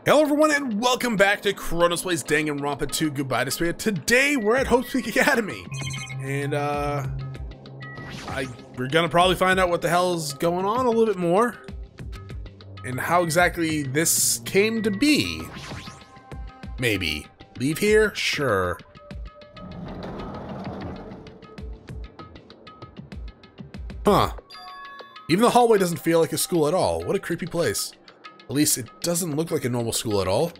Hello everyone and welcome back to Chronos Plays Danganronpa 2 Goodbye Despair. Today we're at Hope's Peak Academy. And we're gonna probably find out what the hell is going on a little bit more. And how exactly this came to be. Maybe. Leave here? Sure. Huh. Even the hallway doesn't feel like a school at all. What a creepy place. At least it doesn't look like a normal school at all.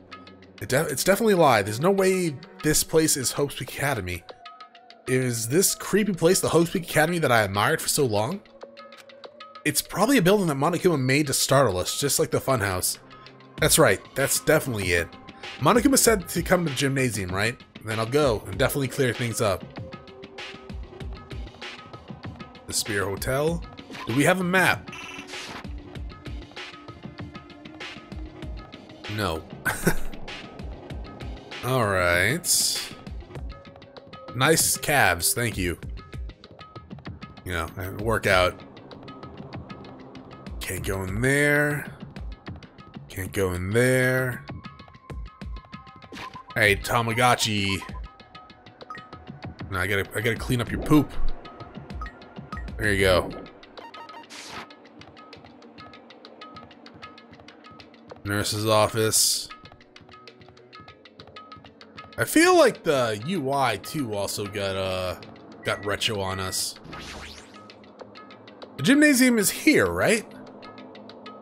It's definitely a lie. There's no way this place is Hope's Peak Academy. Is this creepy place the Hope's Peak Academy that I admired for so long? It's probably a building that Monokuma made to startle us, just like the funhouse. That's right. That's definitely it. Monokuma said to come to the gymnasium, right? And then I'll go and definitely clear things up. The Spear Hotel. Do we have a map? No. Alright. Nice calves, thank you. You know, workout. Can't go in there. Can't go in there. Hey, Tamagotchi. No, I gotta clean up your poop. There you go. Nurse's office. I feel like the UI too also got retro on us. The gymnasium is here, right?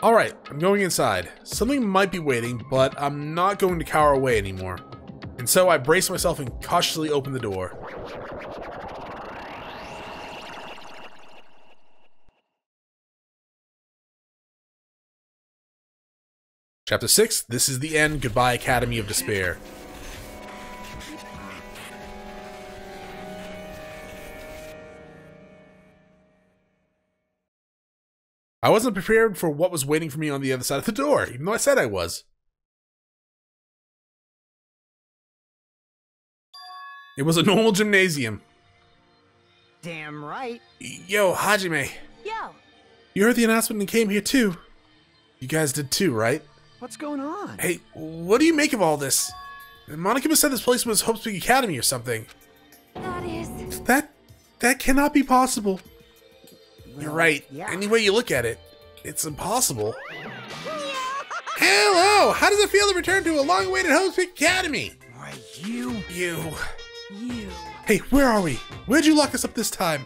Alright, I'm going inside. Something might be waiting, but I'm not going to cower away anymore. And so I brace myself and cautiously open the door. Chapter 6, this is the end. Goodbye, Academy of Despair. I wasn't prepared for what was waiting for me on the other side of the door, even though I said I was. It was a normal gymnasium. Damn right. Yo, Hajime. Yo. You heard the announcement and came here too. You guys did too, right? What's going on? Hey, what do you make of all this? Monokuma said this place was Hope's Peak Academy or something. That is... That cannot be possible. Well, You're right. yeah. Any way you look at it, it's impossible. Hello! How does it feel to return to a long-awaited Hope's Peak Academy? Why, you. Hey, where are we? Where'd you lock us up this time?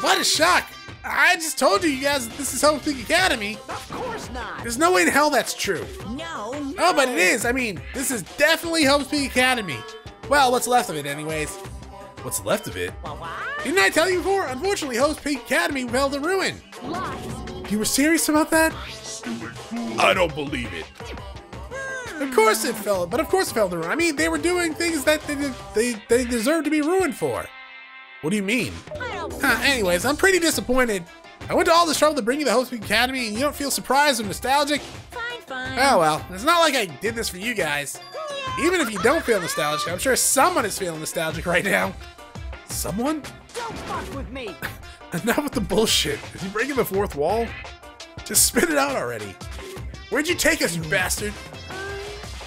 What a shock! I just told you guys that this is Hope's Peak Academy. Of course not. There's no way in hell that's true. No. Oh, but it is. I mean, this is definitely Hope's Peak Academy. Well, what's left of it anyways. What's left of it? What? Didn't I tell you before? Unfortunately, Hope's Peak Academy fell to ruin. Lies. You were serious about that? I don't believe it. Of course it fell, but of course it fell to ruin. I mean, they were doing things that they deserve to be ruined for. What do you mean? Anyways, I'm pretty disappointed. I went to all this trouble to bring you the Hope's Peak Academy, and you don't feel surprised or nostalgic? Fine. Oh well, it's not like I did this for you guys. Even if you don't feel nostalgic, I'm sure someone is feeling nostalgic right now. Someone? Don't fuck with me. Enough with the bullshit. Is he breaking the fourth wall? Just spit it out already. Where'd you take us, you bastard?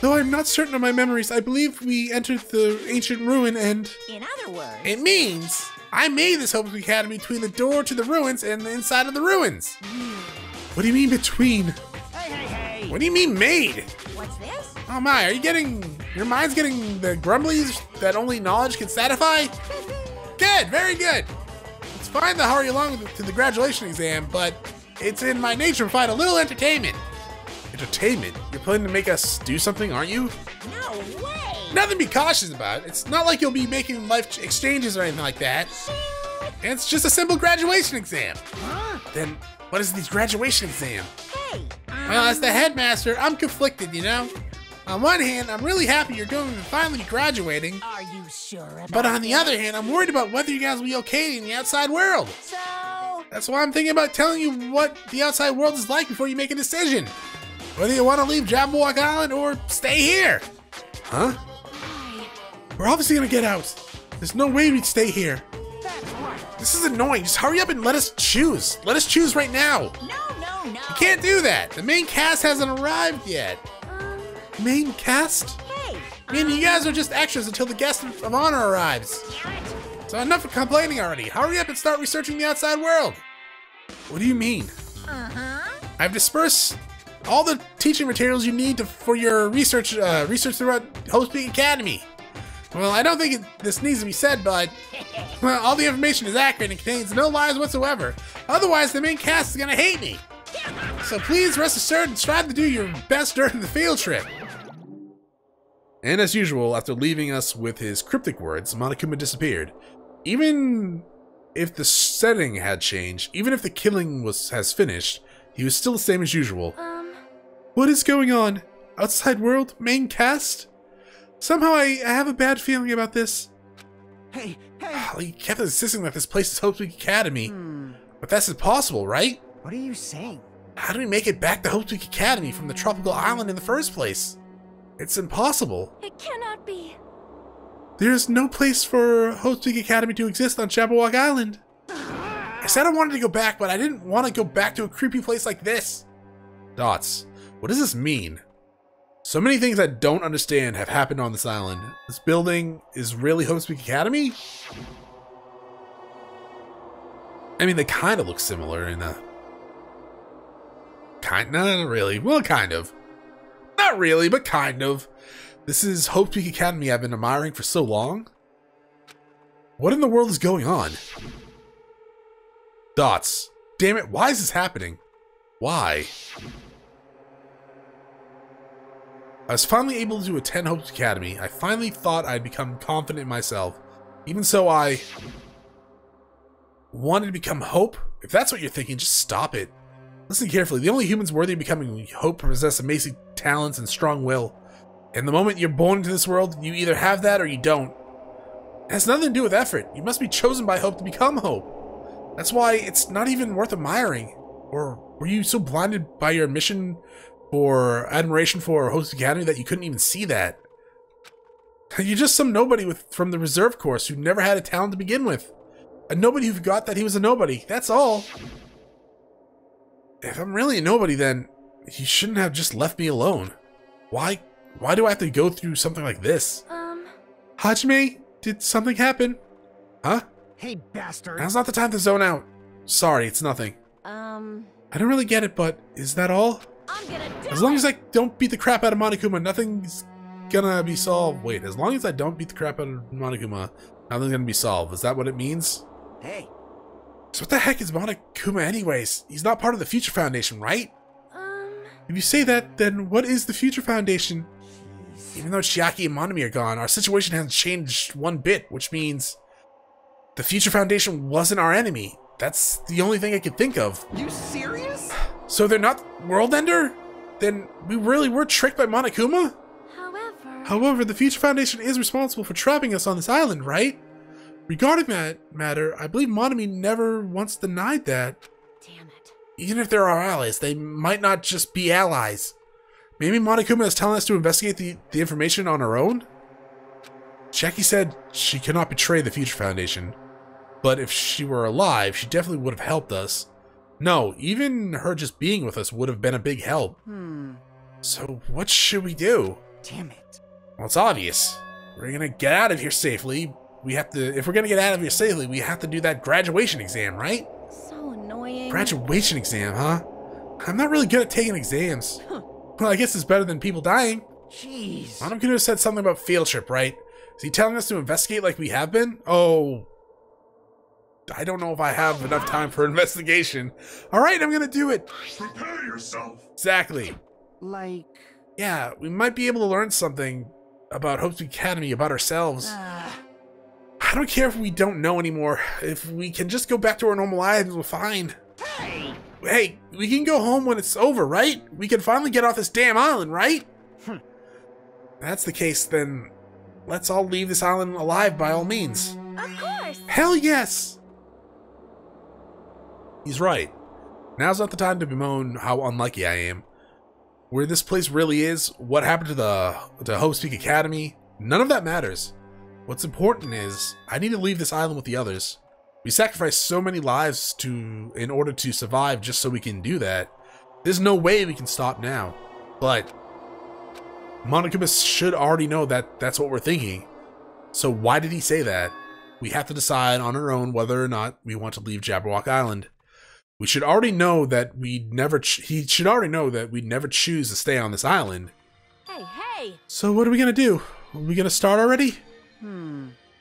Though I'm not certain of my memories, I believe we entered the ancient ruin and... In other words... It means I made this Hope's Peak Academy between the door to the ruins and the inside of the ruins. What do you mean between? Hey. What do you mean made? What's this? Oh my, are you getting... Your mind's getting the grumblies that only knowledge can satisfy? Good, very good. It's fine to hurry along to the graduation exam, but it's in my nature to find a little entertainment. Entertainment? You're planning to make us do something, aren't you? No way. Nothing to be cautious about. It's not like you'll be making life exchanges or anything like that. It's just a simple graduation exam. Huh? Then what is this graduation exam? Hey. Well, as the headmaster, I'm conflicted, you know? On one hand, I'm really happy you're going to finally be graduating. Are you sure about But on the this? other hand, I'm worried about whether you guys will be okay in the outside world. So... That's why I'm thinking about telling you what the outside world is like before you make a decision. Whether you want to leave Jabberwock Island or stay here. Huh? We're obviously gonna get out. There's no way we'd stay here. That's right. This is annoying. Just hurry up and let us choose. Let us choose right now. No. You can't do that. The main cast hasn't arrived yet. Main cast? Hey! I mean, you guys are just extras until the guest of honor arrives. So enough of complaining already. Hurry up and start researching the outside world. What do you mean? I've dispersed all the teaching materials you need for your research throughout Hope's Peak Academy. Well, I don't think this needs to be said, but well, all the information is accurate and contains no lies whatsoever. Otherwise, the main cast is gonna hate me. So please rest assured and strive to do your best during the field trip. And as usual, after leaving us with his cryptic words, Monokuma disappeared. Even if the setting had changed, even if the killing has finished, he was still the same as usual. What is going on? Outside world? Main cast? Somehow I have a bad feeling about this. Hey! He kept insisting that this place is Hope's Peak Academy. But that's impossible, right? What are you saying? How do we make it back to Hope's Peak Academy from the tropical island in the first place? It's impossible. It cannot be. There's no place for Hope's Peak Academy to exist on Jabberwock Island. I said I wanted to go back, but I didn't want to go back to a creepy place like this. Dots, what does this mean? So many things I don't understand have happened on this island. This building is really Hope's Peak Academy? I mean, they kind of look similar in a... Not really. Well, kind of. Not really, but kind of. This is Hope's Peak Academy I've been admiring for so long. What in the world is going on? Dots. Damn it, why is this happening? Why? I was finally able to attend Hope's Academy. I finally thought I'd become confident in myself. Even so, I wanted to become Hope? If that's what you're thinking, just stop it. Listen carefully. The only humans worthy of becoming Hope possess amazing talents and strong will. And the moment you're born into this world, you either have that or you don't. It has nothing to do with effort. You must be chosen by Hope to become Hope. That's why it's not even worth admiring. Or were you so blinded by your mission or admiration for Hope's Academy that you couldn't even see that? You're just some nobody from the reserve course who never had a talent to begin with. A nobody who forgot that he was a nobody. That's all. If I'm really a nobody, then he shouldn't have just left me alone. Why do I have to go through something like this? Hajime, did something happen? Huh? Hey, bastard! Now's not the time to zone out. Sorry, it's nothing. I don't really get it, but is that all? I'm gonna do As long as I don't beat the crap out of Monokuma, nothing's gonna be solved. Wait, as long as I don't beat the crap out of Monokuma, nothing's gonna be solved. Is that what it means? Hey! So what the heck is Monokuma anyways? He's not part of the Future Foundation, right? If you say that, then what is the Future Foundation? Even though Chiaki and Monami are gone, our situation hasn't changed one bit, which means the Future Foundation wasn't our enemy. That's the only thing I could think of. You serious? So they're not World Ender? Then we really were tricked by Monokuma? However, the Future Foundation is responsible for trapping us on this island, right? Regarding that matter, I believe Monami never once denied that. Damn it. Even if they're our allies, they might not just be allies. Maybe Monokuma is telling us to investigate the information on our own? Jackie said she cannot betray the Future Foundation. But if she were alive, she definitely would have helped us. No, even her just being with us would have been a big help. So what should we do? Damn it. Well, it's obvious. We're gonna get out of here safely. If we're gonna get out of here safely, we have to do that graduation exam, right? So annoying. Graduation exam, huh? I'm not really good at taking exams. Well, I guess it's better than people dying. Jeez. Monokuma could have said something about field trip, right? Is he telling us to investigate like we have been? Oh. I don't know if I have enough time for investigation. Alright, I'm gonna do it. Prepare yourself. Exactly. Like... Yeah, we might be able to learn something about Hope's Academy, about ourselves. I don't care if we don't know anymore. If we can just go back to our normal lives, we're fine. Hey! Hey, we can go home when it's over, right? We can finally get off this damn island, right? If that's the case, then let's all leave this island alive by all means. Of course. Hell yes! He's right. Now's not the time to bemoan how unlucky I am. Where this place really is, what happened to Hope's Peak Academy, none of that matters. What's important is, I need to leave this island with the others. We sacrificed so many lives in order to survive just so we can do that. There's no way we can stop now. But Monokuma should already know that that's what we're thinking. So why did he say that? We have to decide on our own whether or not we want to leave Jabberwock Island. We should already know that we'd never. He should already know that we'd never choose to stay on this island. Hey, hey! So what are we gonna do? Are we gonna start already?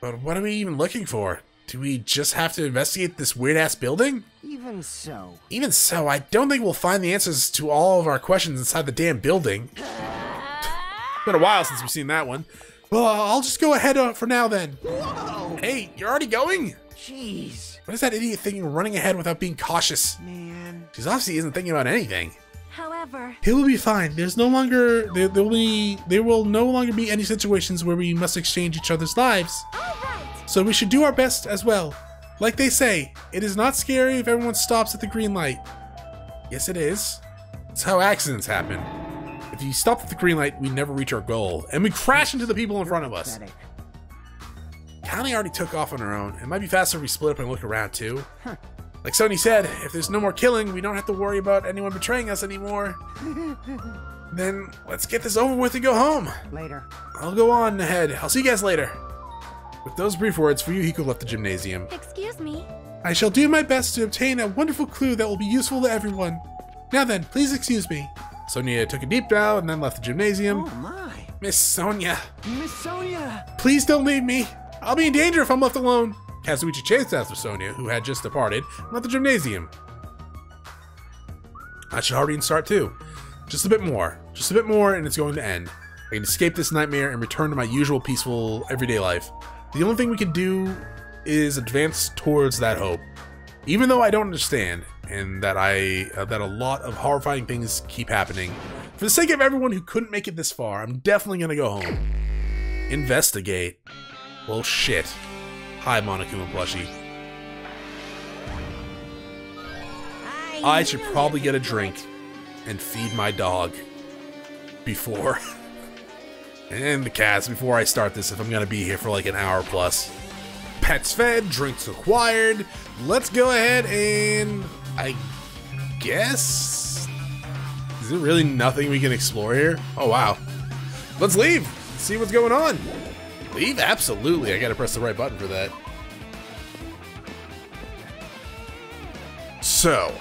But what are we even looking for? Do we just have to investigate this weird-ass building? Even so. Even so, I don't think we'll find the answers to all of our questions inside the damn building. It's been a while since we've seen that one. Well, I'll just go ahead for now then. Whoa! Hey, you're already going? Jeez. What is that idiot thinking, running ahead without being cautious? Man. She obviously isn't thinking about anything. However, It will be fine. There will no longer be any situations where we must exchange each other's lives. alright! So we should do our best as well. Like they say, it is not scary if everyone stops at the green light. Yes, it is. It's how accidents happen. If you stop at the green light, we never reach our goal, and we crash into the people in front of us. Pathetic. Connie already took off on her own. It might be faster if we split up and look around too. Like Sony said, if there's no more killing, we don't have to worry about anyone betraying us anymore. Then let's get this over with and go home. Later. I'll go on ahead. I'll see you guys later. With those brief words, Fuyuhiko left the gymnasium. Excuse me? I shall do my best to obtain a wonderful clue that will be useful to everyone. Now then, please excuse me. Sonia took a deep bow and then left the gymnasium. Oh my. Miss Sonia, Miss Sonia. please don't leave me. I'll be in danger if I'm left alone. Kazuichi chased after Sonia, who had just departed, and left the gymnasium. I should hurry and start too. Just a bit more, and it's going to end. I can escape this nightmare and return to my usual peaceful everyday life. The only thing we can do is advance towards that hope. Even though I don't understand, and that that a lot of horrifying things keep happening, for the sake of everyone who couldn't make it this far, I'm definitely gonna go home. Investigate. Well, shit. Hi, Monokuma plushie. I should probably get a drink and feed my dog before and the cats before I start this if I'm gonna be here for like an hour plus. Pets fed, drinks acquired. Let's go ahead and I guess, is there really nothing we can explore here? Oh wow. Let's leave. See what's going on. Leave? Absolutely. I gotta press the right button for that. So,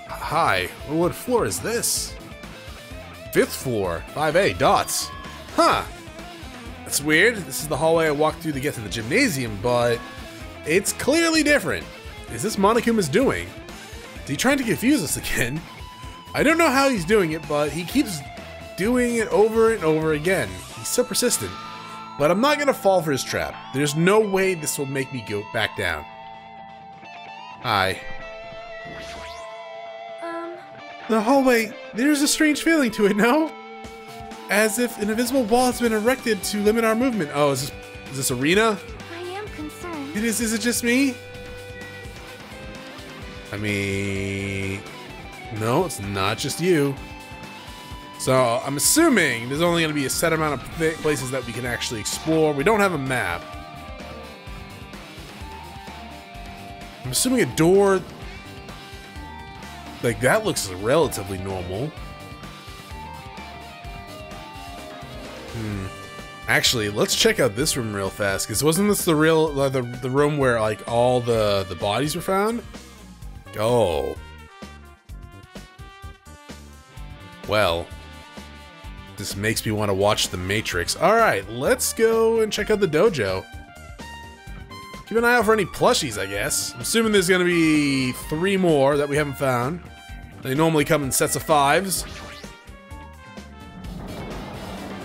hi. What floor is this? 5th floor. 5A. Dots. Huh. That's weird. This is the hallway I walked through to get to the gymnasium, but it's clearly different. Is this Monokuma's doing? Is he trying to confuse us again? I don't know how he's doing it, but he keeps doing it over and over again. He's so persistent. But I'm not gonna fall for his trap. There's no way this will make me go back down. Hi. The hallway, there's a strange feeling to it, no? As if an invisible wall has been erected to limit our movement. Oh, is this arena? I am concerned. Is it just me? I mean, no, it's not just you. So I'm assuming there's only going to be a set amount of places that we can actually explore. We don't have a map. I'm assuming a door like that looks relatively normal. Actually, let's check out this room real fast, because wasn't this the real the room where like all the bodies were found? Oh. Well, this makes me want to watch The Matrix. Alright, let's go and check out the dojo. Keep an eye out for any plushies, I guess. I'm assuming there's going to be 3 more that we haven't found. They normally come in sets of 5s.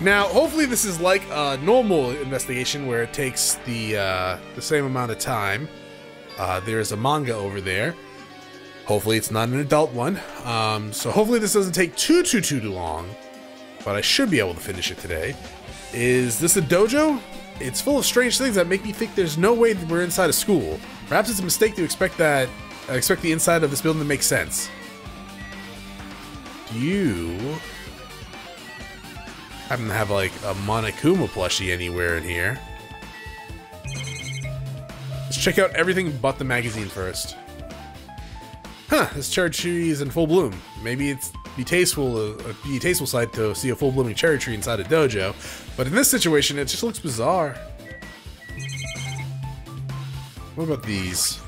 Now, hopefully this is like a normal investigation where it takes the same amount of time. There's a manga over there. Hopefully it's not an adult one. So hopefully this doesn't take too long. But I should be able to finish it today. Is this a dojo? It's full of strange things that make me think there's no way that we're inside a school. Perhaps it's a mistake to expect the inside of this building to make sense. You happen to have like a Monokuma plushie anywhere in here. Let's check out everything but the magazine first. Huh, this cherry tree is in full bloom. Maybe it's be tasteful sight to see a full blooming cherry tree inside a dojo, but in this situation, it just looks bizarre. What about these?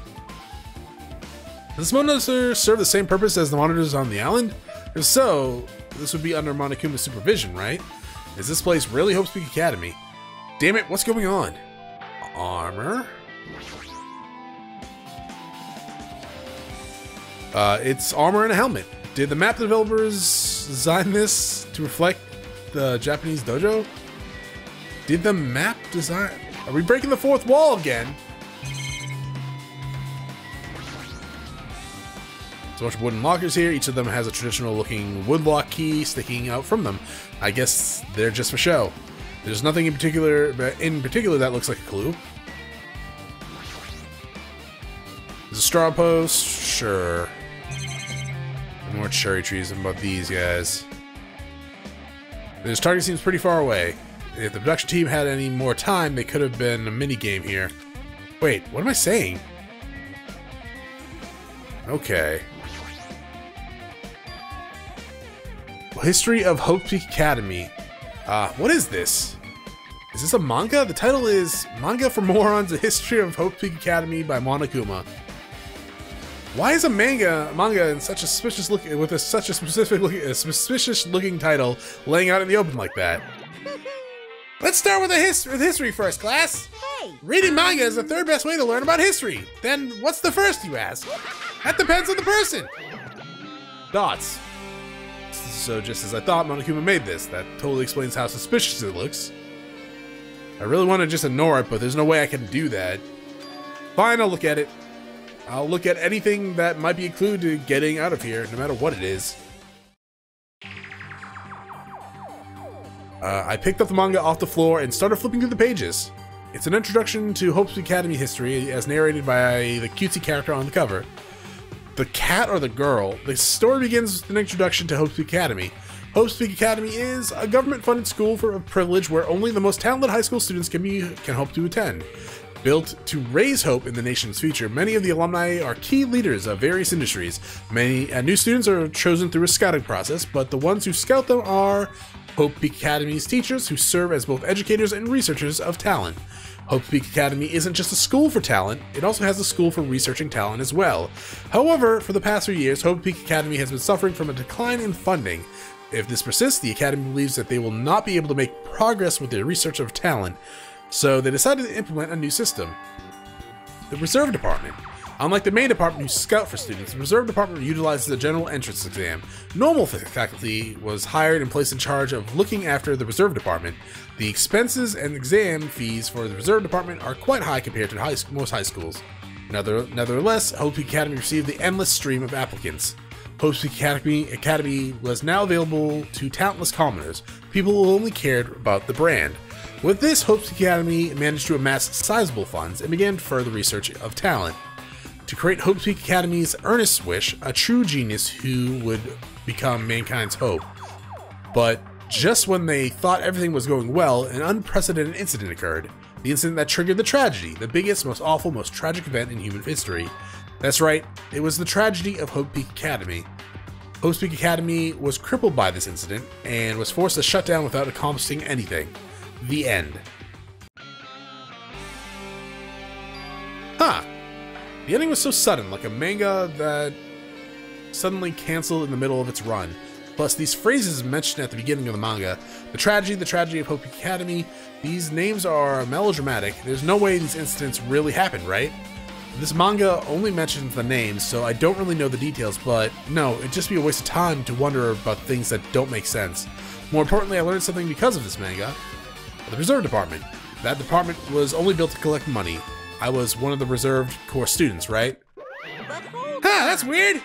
Does this monitor serve the same purpose as the monitors on the island? If so, this would be under Monokuma's supervision, right? Is this place really Hope's Peak Academy? Damn it, what's going on? Armor? It's armor and a helmet. Did the map developers design this to reflect the Japanese dojo? Did the map design... Are we breaking the fourth wall again? There's a bunch of wooden lockers here. Each of them has a traditional looking woodlock key sticking out from them. I guess they're just for show. There's nothing in particular that looks like a clue. There's a straw post, sure. More cherry trees. What about these guys? This target seems pretty far away. If the production team had any more time, they could have been a mini game here. Wait, what am I saying? Okay. History of Hope Peak Academy. What is this? Is this a manga? The title is Manga for Morons: A History of Hope Peak Academy by Monokuma. Why is a manga in such a suspicious looking title laying out in the open like that? Let's start with history first, class. Hey! Reading manga is the third best way to learn about history. Then what's the first, you ask? That depends on the person. Dots. So just as I thought, Monokuma made this. That totally explains how suspicious it looks. I really want to just ignore it, but there's no way I can do that. Fine, I'll look at it. I'll look at anything that might be a clue to getting out of here, no matter what it is. I picked up the manga off the floor and started flipping through the pages. It's an introduction to Hope's Academy history, as narrated by the cutesy character on the cover. The cat or the girl? The story begins with an introduction to Hope's Peak Academy. Hope's Peak Academy is a government-funded school for privilege where only the most talented high school students can hope to attend. Built to raise hope in the nation's future, many of the alumni are key leaders of various industries. Many new students are chosen through a scouting process, but the ones who scout them are Hope Peak Academy's teachers, who serve as both educators and researchers of talent. Hope Peak Academy isn't just a school for talent, it also has a school for researching talent as well. However, for the past few years, Hope Peak Academy has been suffering from a decline in funding. If this persists, the Academy believes that they will not be able to make progress with their research of talent, so they decided to implement a new system. The Reserve Department. Unlike the main department who scout for students, the Reserve Department utilizes the general entrance exam. Normal faculty was hired and placed in charge of looking after the Reserve Department. The expenses and exam fees for the Reserve Department are quite high compared to most high schools. Nevertheless, Hope Peak Academy received the endless stream of applicants. Hope Peak Academy was now available to talentless commoners, people who only cared about the brand. With this, Hope Peak Academy managed to amass sizable funds and began further research of talent. To create Hope Peak Academy's earnest wish, a true genius who would become mankind's hope. But just when they thought everything was going well, an unprecedented incident occurred. The incident that triggered the tragedy, the biggest, most awful, most tragic event in human history. That's right, it was the tragedy of Hope Peak Academy. Hope Peak Academy was crippled by this incident and was forced to shut down without accomplishing anything. The end. Huh. The ending was so sudden, like a manga that suddenly canceled in the middle of its run. Plus, these phrases mentioned at the beginning of the manga, the tragedy of Hope Peak Academy, these names are melodramatic. There's no way these incidents really happened, right? This manga only mentions the names, so I don't really know the details, but no, it'd just be a waste of time to wonder about things that don't make sense. More importantly, I learned something because of this manga. The Reserve Department. That department was only built to collect money. I was one of the reserved core students, right? Huh, that's weird!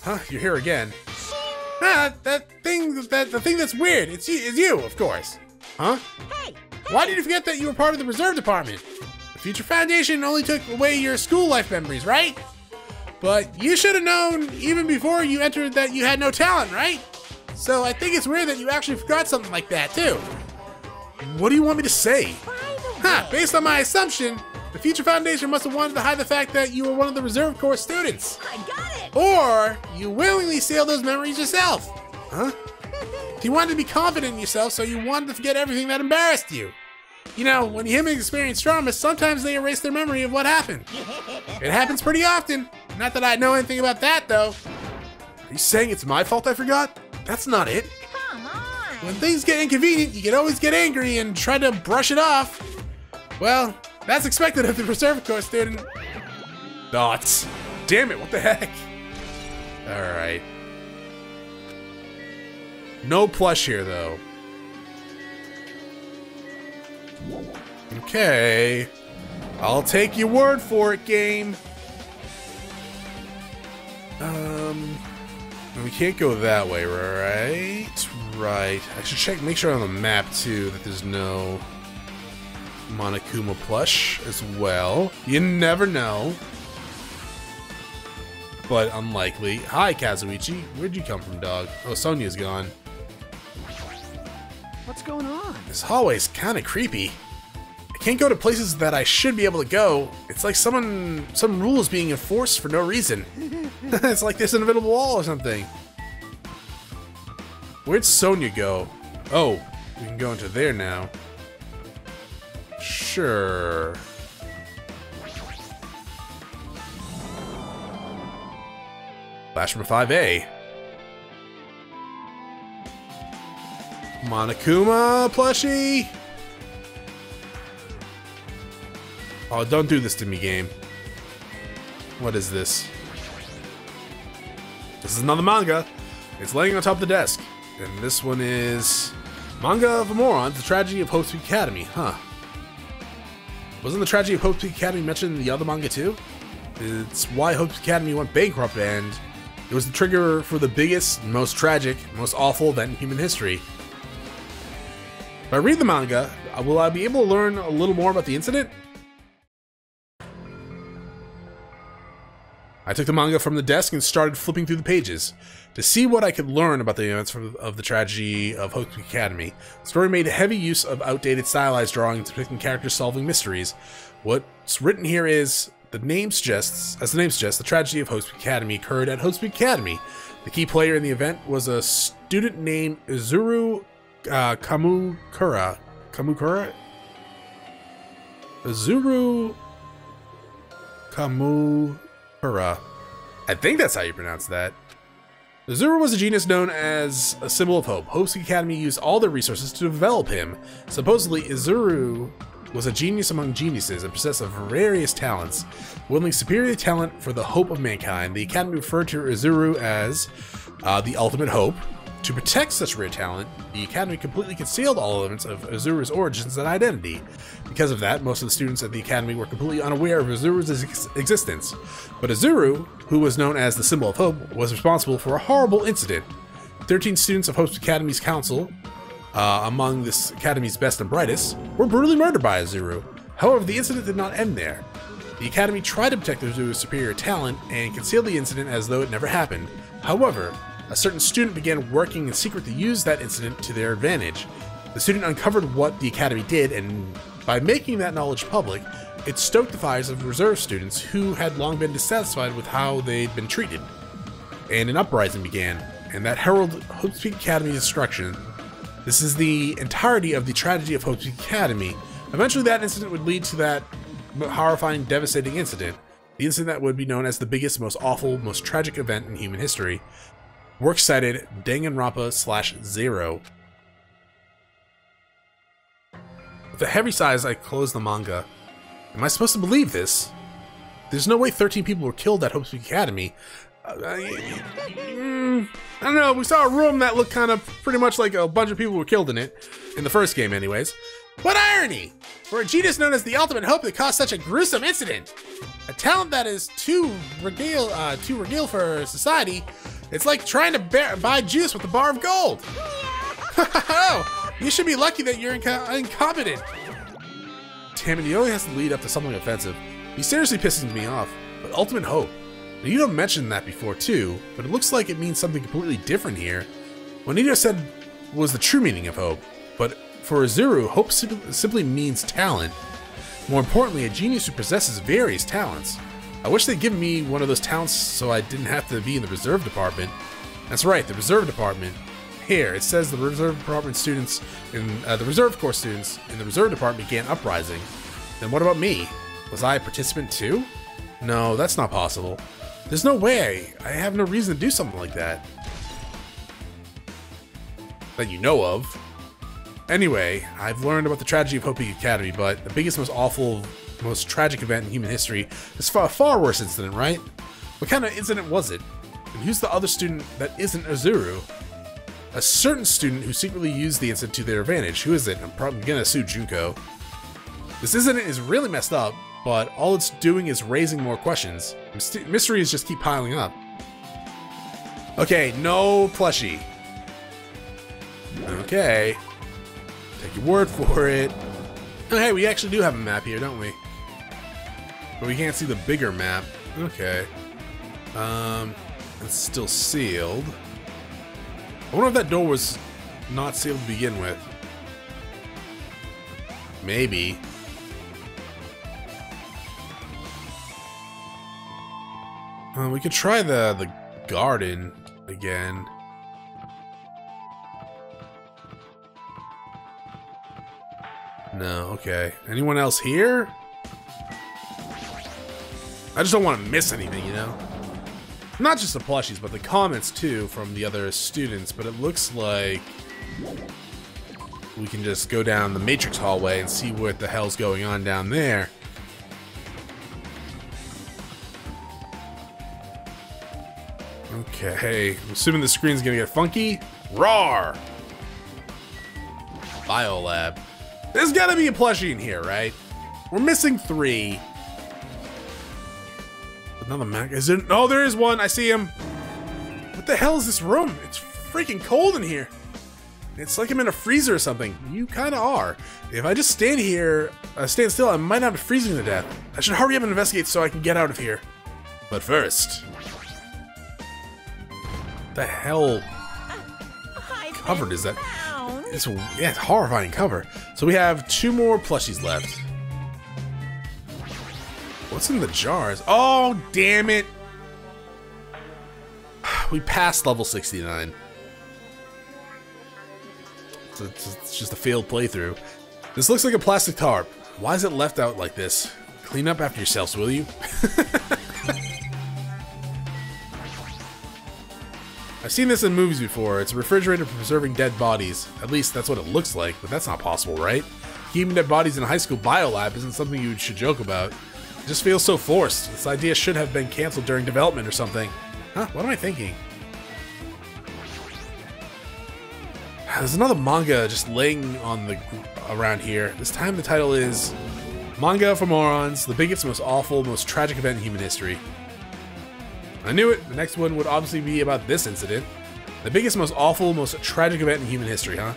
Huh, you're here again. The thing that's weird, it's you, of course. Huh? Hey! Why did you forget that you were part of the Reserve Department? The Future Foundation only took away your school life memories, right? But you should have known even before you entered that you had no talent, right? So I think it's weird that you actually forgot something like that, too. What do you want me to say? Huh, based on my assumption, the Future Foundation must have wanted to hide the fact that you were one of the Reserve Corps students. I got it! Or you willingly sealed those memories yourself. Huh? You wanted to be confident in yourself, so you wanted to forget everything that embarrassed you. You know, when humans experience trauma, sometimes they erase their memory of what happened. It happens pretty often. Not that I know anything about that, though. Are you saying it's my fault I forgot? That's not it. Come on. When things get inconvenient, you can always get angry and try to brush it off. Well, that's expected of the Preserve Course student. Dots. Damn it, what the heck? Alright. No plush here, though. Okay. I'll take your word for it, game. We can't go that way, right? Right. I should check, make sure on the map, too, that there's no Monokuma plush as well. You never know. But unlikely. Hi, Kazuichi. Where'd you come from, dog? Oh, Sonia's gone. What's going on? This hallway's kind of creepy. I can't go to places that I should be able to go. It's like some rule is being enforced for no reason. It's like there's an invisible wall or something. Where'd Sonia go? Oh, we can go into there now. Sure. Flash from 5A. Monokuma plushie. Oh, don't do this to me, game. What is this? This is another manga. It's laying on top of the desk. And this one is Manga of a Moron, The Tragedy of Hope's Peak Academy. Huh. Wasn't the Tragedy of Hope's Peak Academy mentioned in the other manga too? It's why Hope's Academy went bankrupt, and it was the trigger for the biggest, most tragic, most awful event in human history. If I read the manga, will I be able to learn a little more about the incident? I took the manga from the desk and started flipping through the pages to see what I could learn about the events of the tragedy of Hope's Peak Academy. The story made heavy use of outdated stylized drawings depicting characters solving mysteries. What's written here is, as the name suggests, the tragedy of Hope's Peak Academy occurred at Hope's Peak Academy. The key player in the event was a student named Izuru Kamukura. Izuru Kamukura. I think that's how you pronounce that. Izuru was a genius known as a symbol of hope. Hope's Academy used all their resources to develop him. Supposedly, Izuru was a genius among geniuses and possessed of various talents. Wielding superior talent for the hope of mankind, the Academy referred to Izuru as the ultimate hope. To protect such rare talent, the Academy completely concealed all elements of Izuru's origins and identity. Because of that, most of the students at the Academy were completely unaware of Izuru's existence. But Izuru, who was known as the symbol of hope, was responsible for a horrible incident. 13 students of Hope's Academy's council, among this Academy's best and brightest, were brutally murdered by Izuru. However, the incident did not end there. The Academy tried to protect Izuru's superior talent and concealed the incident as though it never happened. However, a certain student began working in secret to use that incident to their advantage. The student uncovered what the Academy did, and by making that knowledge public, it stoked the fires of reserve students who had long been dissatisfied with how they'd been treated. And an uprising began, and that heralded Hope's Peak Academy's destruction. This is the entirety of the tragedy of Hope's Peak Academy. Eventually that incident would lead to that horrifying, devastating incident. The incident that would be known as the biggest, most awful, most tragic event in human history. Works cited Danganronpa /0. With a heavy sigh as I close the manga. Am I supposed to believe this? There's no way 13 people were killed at Hope's Peak Academy. I don't know, we saw a room that looked kind of pretty much like a bunch of people were killed in it. In the first game anyways. What irony! For a genius known as the ultimate hope that caused such a gruesome incident. A talent that is too regale for society. It's like trying to buy juice with a bar of gold. Oh, you should be lucky that you're incompetent. Damn it, he always has to lead up to something offensive. He's seriously pissing me off. But ultimate hope. Now, you don't mention that before too, but it looks like it means something completely different here. What Nito said was the true meaning of hope, but for Izuru, hope simply means talent. More importantly, a genius who possesses various talents. I wish they'd given me one of those talents so I didn't have to be in the reserve department. That's right, the reserve department. Here, it says the reserve department students in the reserve corps students in the reserve department began uprising. Then what about me? Was I a participant too? No, that's not possible. There's no way. I have no reason to do something like that. That you know of. Anyway, I've learned about the tragedy of Hope Peak Academy, but the biggest, most awful, most tragic event in human history is a far worse incident, right? What kind of incident was it? And who's the other student that isn't Azuru? A certain student who secretly used the incident to their advantage. Who is it? I'm probably gonna sue Junko. This incident is really messed up, but all it's doing is raising more questions. Mysteries just keep piling up. Okay, no plushie. Okay. Take your word for it. Oh, hey, we actually do have a map here, don't we? But we can't see the bigger map. Okay. It's still sealed. I wonder if that door was not sealed to begin with. Maybe. We could try the garden again. No, okay. Anyone else here? I just don't want to miss anything, you know? Not just the plushies, but the comments too from the other students, but it looks like we can just go down the Matrix hallway and see what the hell's going on down there. Okay, I'm assuming the screen's gonna get funky. Roar! Biolab. There's gotta be a plushie in here, right? We're missing 3. Another Mac. Is there? Oh, there is one. I see him. What the hell is this room? It's freaking cold in here. It's like I'm in a freezer or something. You kind of are. If I just stand here, stand still, I might not be freezing to death. I should hurry up and investigate so I can get out of here. But first, the hell covered is that? Yeah, it's a horrifying cover. So we have 2 more plushies left. What's in the jars? Oh, damn it. We passed level 69. So it's just a failed playthrough. This looks like a plastic tarp. Why is it left out like this? Clean up after yourselves, will you? I've seen this in movies before. It's a refrigerator for preserving dead bodies. At least that's what it looks like, but that's not possible, right? Keeping dead bodies in a high school biolab isn't something you should joke about. It just feels so forced. This idea should have been canceled during development or something. Huh? What am I thinking? There's another manga just laying on the around here. This time the title is Manga for Morons, the biggest, most awful, most tragic event in human history. I knew it. The next one would obviously be about this incident. The biggest, most awful, most tragic event in human history, huh?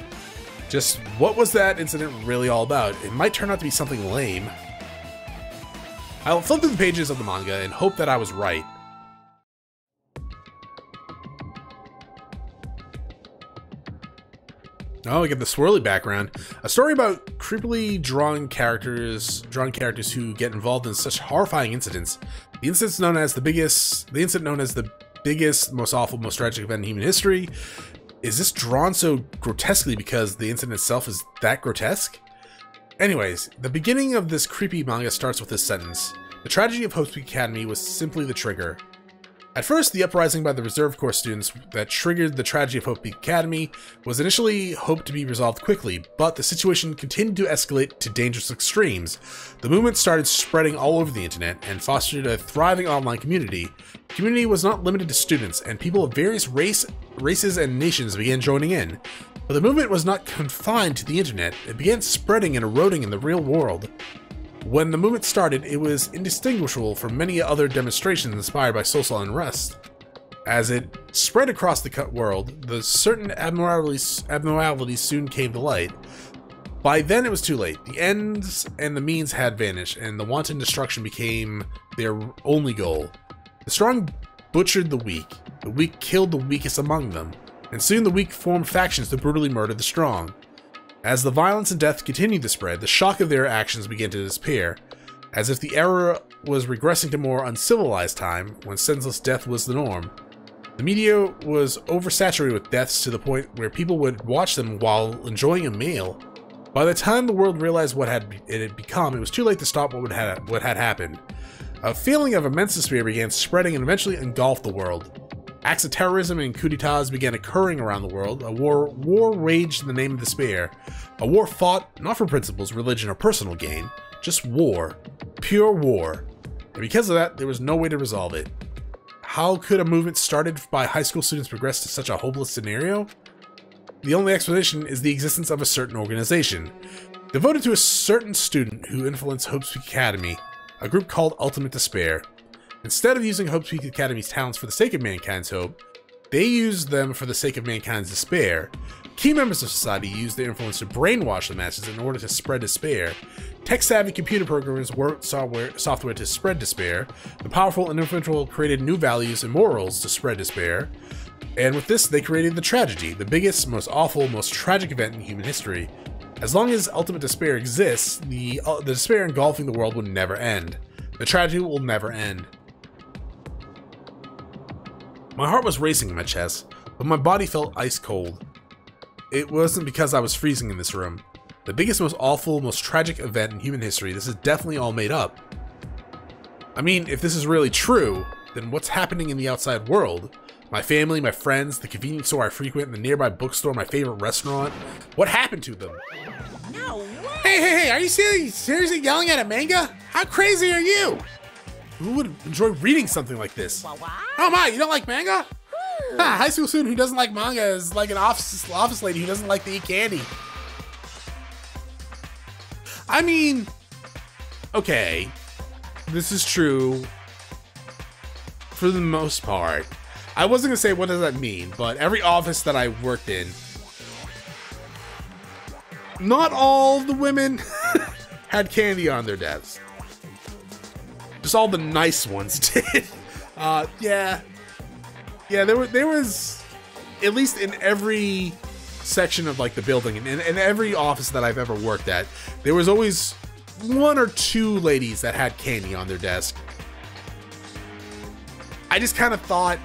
Just what was that incident really all about? It might turn out to be something lame. I'll flip through the pages of the manga and hope that I was right. Oh, we get the swirly background. A story about creepily drawn characters who get involved in such horrifying incidents. The incident known as the biggest, most awful, most tragic event in human history. Is this drawn so grotesquely because the incident itself is that grotesque? Anyways, the beginning of this creepy manga starts with this sentence. The tragedy of Hope Peak Academy was simply the trigger. At first, the uprising by the Reserve Corps students that triggered the tragedy of Hope Peak Academy was initially hoped to be resolved quickly, but the situation continued to escalate to dangerous extremes. The movement started spreading all over the internet and fostered a thriving online community. The community was not limited to students, and people of various races and nations began joining in. But the movement was not confined to the internet. It began spreading and eroding in the real world. When the movement started, it was indistinguishable from many other demonstrations inspired by social unrest. As it spread across the world, the certain abnormalities soon came to light. By then it was too late. The ends and the means had vanished, and the wanton destruction became their only goal. The strong butchered the weak killed the weakest among them, and soon the weak formed factions to brutally murder the strong. As the violence and death continued to spread, the shock of their actions began to disappear, as if the era was regressing to more uncivilized time when senseless death was the norm. The media was oversaturated with deaths to the point where people would watch them while enjoying a meal. By the time the world realized what it had become, it was too late to stop what had happened. A feeling of immense despair began spreading and eventually engulfed the world. Acts of terrorism and coups d'etats began occurring around the world. A war raged in the name of despair. A war fought not for principles, religion, or personal gain, just war. Pure war. And because of that, there was no way to resolve it. How could a movement started by high school students progress to such a hopeless scenario? The only explanation is the existence of a certain organization, devoted to a certain student who influenced Hope's Peak Academy, a group called Ultimate Despair. Instead of using Hope's Peak Academy's talents for the sake of mankind's hope, they used them for the sake of mankind's despair. Key members of society used their influence to brainwash the masses in order to spread despair. Tech-savvy computer programmers worked software to spread despair. The powerful and influential created new values and morals to spread despair. And with this, they created the tragedy, the biggest, most awful, most tragic event in human history. As long as ultimate despair exists, the despair engulfing the world will never end. The tragedy will never end. My heart was racing in my chest, but my body felt ice cold. It wasn't because I was freezing in this room. The biggest, most awful, most tragic event in human history, this is definitely all made up. I mean, if this is really true, then what's happening in the outside world? My family, my friends, the convenience store I frequent, the nearby bookstore, my favorite restaurant. What happened to them? No way! Hey, are you seriously yelling at a manga? How crazy are you? Who would enjoy reading something like this? What? Oh my, you don't like manga? High school student who doesn't like manga is like an office lady who doesn't like to eat candy. I mean, okay, this is true for the most part. I wasn't gonna say what does that mean, but every office that I worked in, not all the women had candy on their desks. Just all the nice ones did. Yeah, there was, at least in every section of like the building, and in every office that I've ever worked at, there was always one or two ladies that had candy on their desk. I just kind of thought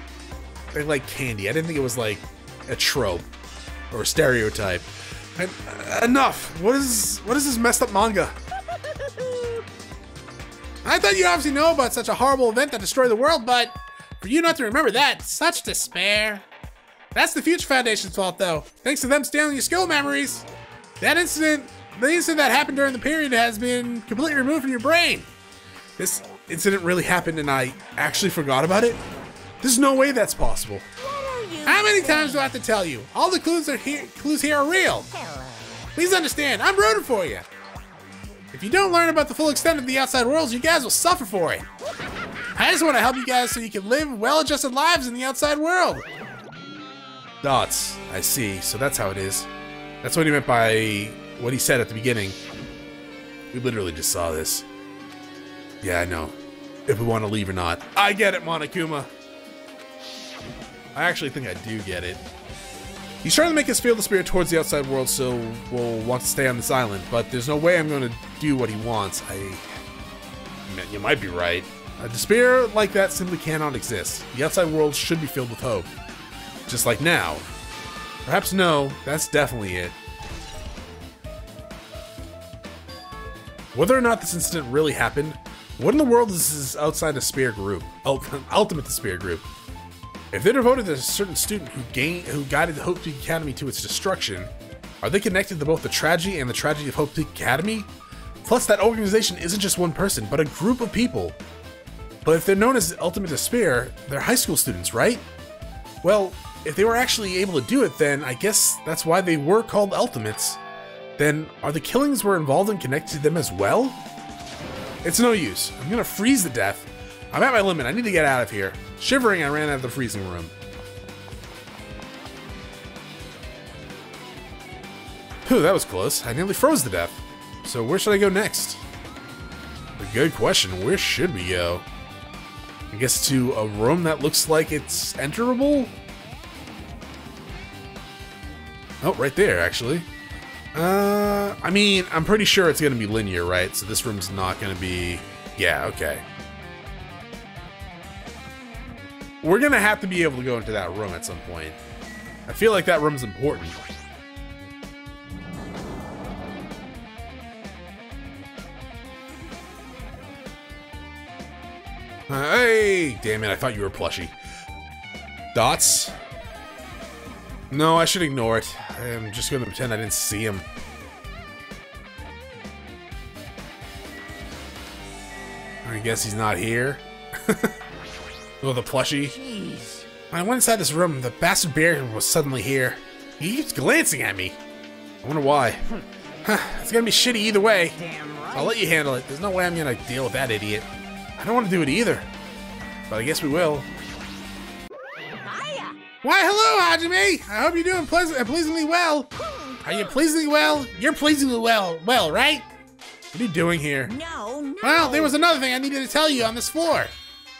they liked candy. I didn't think it was like a trope or a stereotype. And, enough. What is this messed up manga? I thought you obviously know about such a horrible event that destroyed the world, but for you not to remember that, such despair. That's the Future Foundation's fault, though. Thanks to them stealing your school memories. The incident that happened during the period has been completely removed from your brain. This incident really happened and I actually forgot about it? There's no way that's possible. How many times do I have to tell you? All the clues here are real. Please understand, I'm rooting for you. If you don't learn about the full extent of the outside world, you guys will suffer for it. I just want to help you guys so you can live well-adjusted lives in the outside world. Dots. I see. So that's how it is. That's what he meant by what he said at the beginning. We literally just saw this. Yeah, I know. If we want to leave or not. I get it, Monokuma. I actually think I do get it. He's trying to make us feel the spirit towards the outside world, so we'll want to stay on this island, but there's no way I'm going to do what he wants. I mean, you might be right. A despair like that simply cannot exist. The outside world should be filled with hope. Just like now. Perhaps no, that's definitely it. Whether or not this incident really happened, what in the world is this outside despair group? Ultimate Despair group. If they're devoted to a certain student who guided the Hope Peak Academy to its destruction, are they connected to both the tragedy and the tragedy of Hope Peak Academy? Plus, that organization isn't just one person, but a group of people. But if they're known as Ultimate Despair, they're high school students, right? Well, if they were actually able to do it, then I guess that's why they were called Ultimates. Then, are the killings we're involved in connected to them as well? It's no use. I'm gonna freeze to death. I'm at my limit. I need to get out of here. Shivering, I ran out of the freezing room. Whew, that was close. I nearly froze to death. So where should I go next? A good question. Where should we go? I guess to a room that looks like it's enterable? Oh, right there, actually. I mean, I'm pretty sure it's gonna be linear, right? So this room's not gonna be... Yeah, okay. We're gonna have to be able to go into that room at some point. I feel like that room's important. Hey! Damn it, I thought you were plushie. Dots? No, I should ignore it. I'm just gonna pretend I didn't see him. I guess he's not here. Oh, the plushie. Jeez. When I went inside this room, the bastard bear was suddenly here. He keeps glancing at me. I wonder why. It's gonna be shitty either way. Damn right. I'll let you handle it. There's no way I'm gonna deal with that idiot. I don't want to do it either. But I guess we will. Hiya. Why, hello, Hajime! I hope you're doing pleasantly well. Are you pleasantly well? You're pleasantly well, right? What are you doing here? No. Well, there was another thing I needed to tell you on this floor.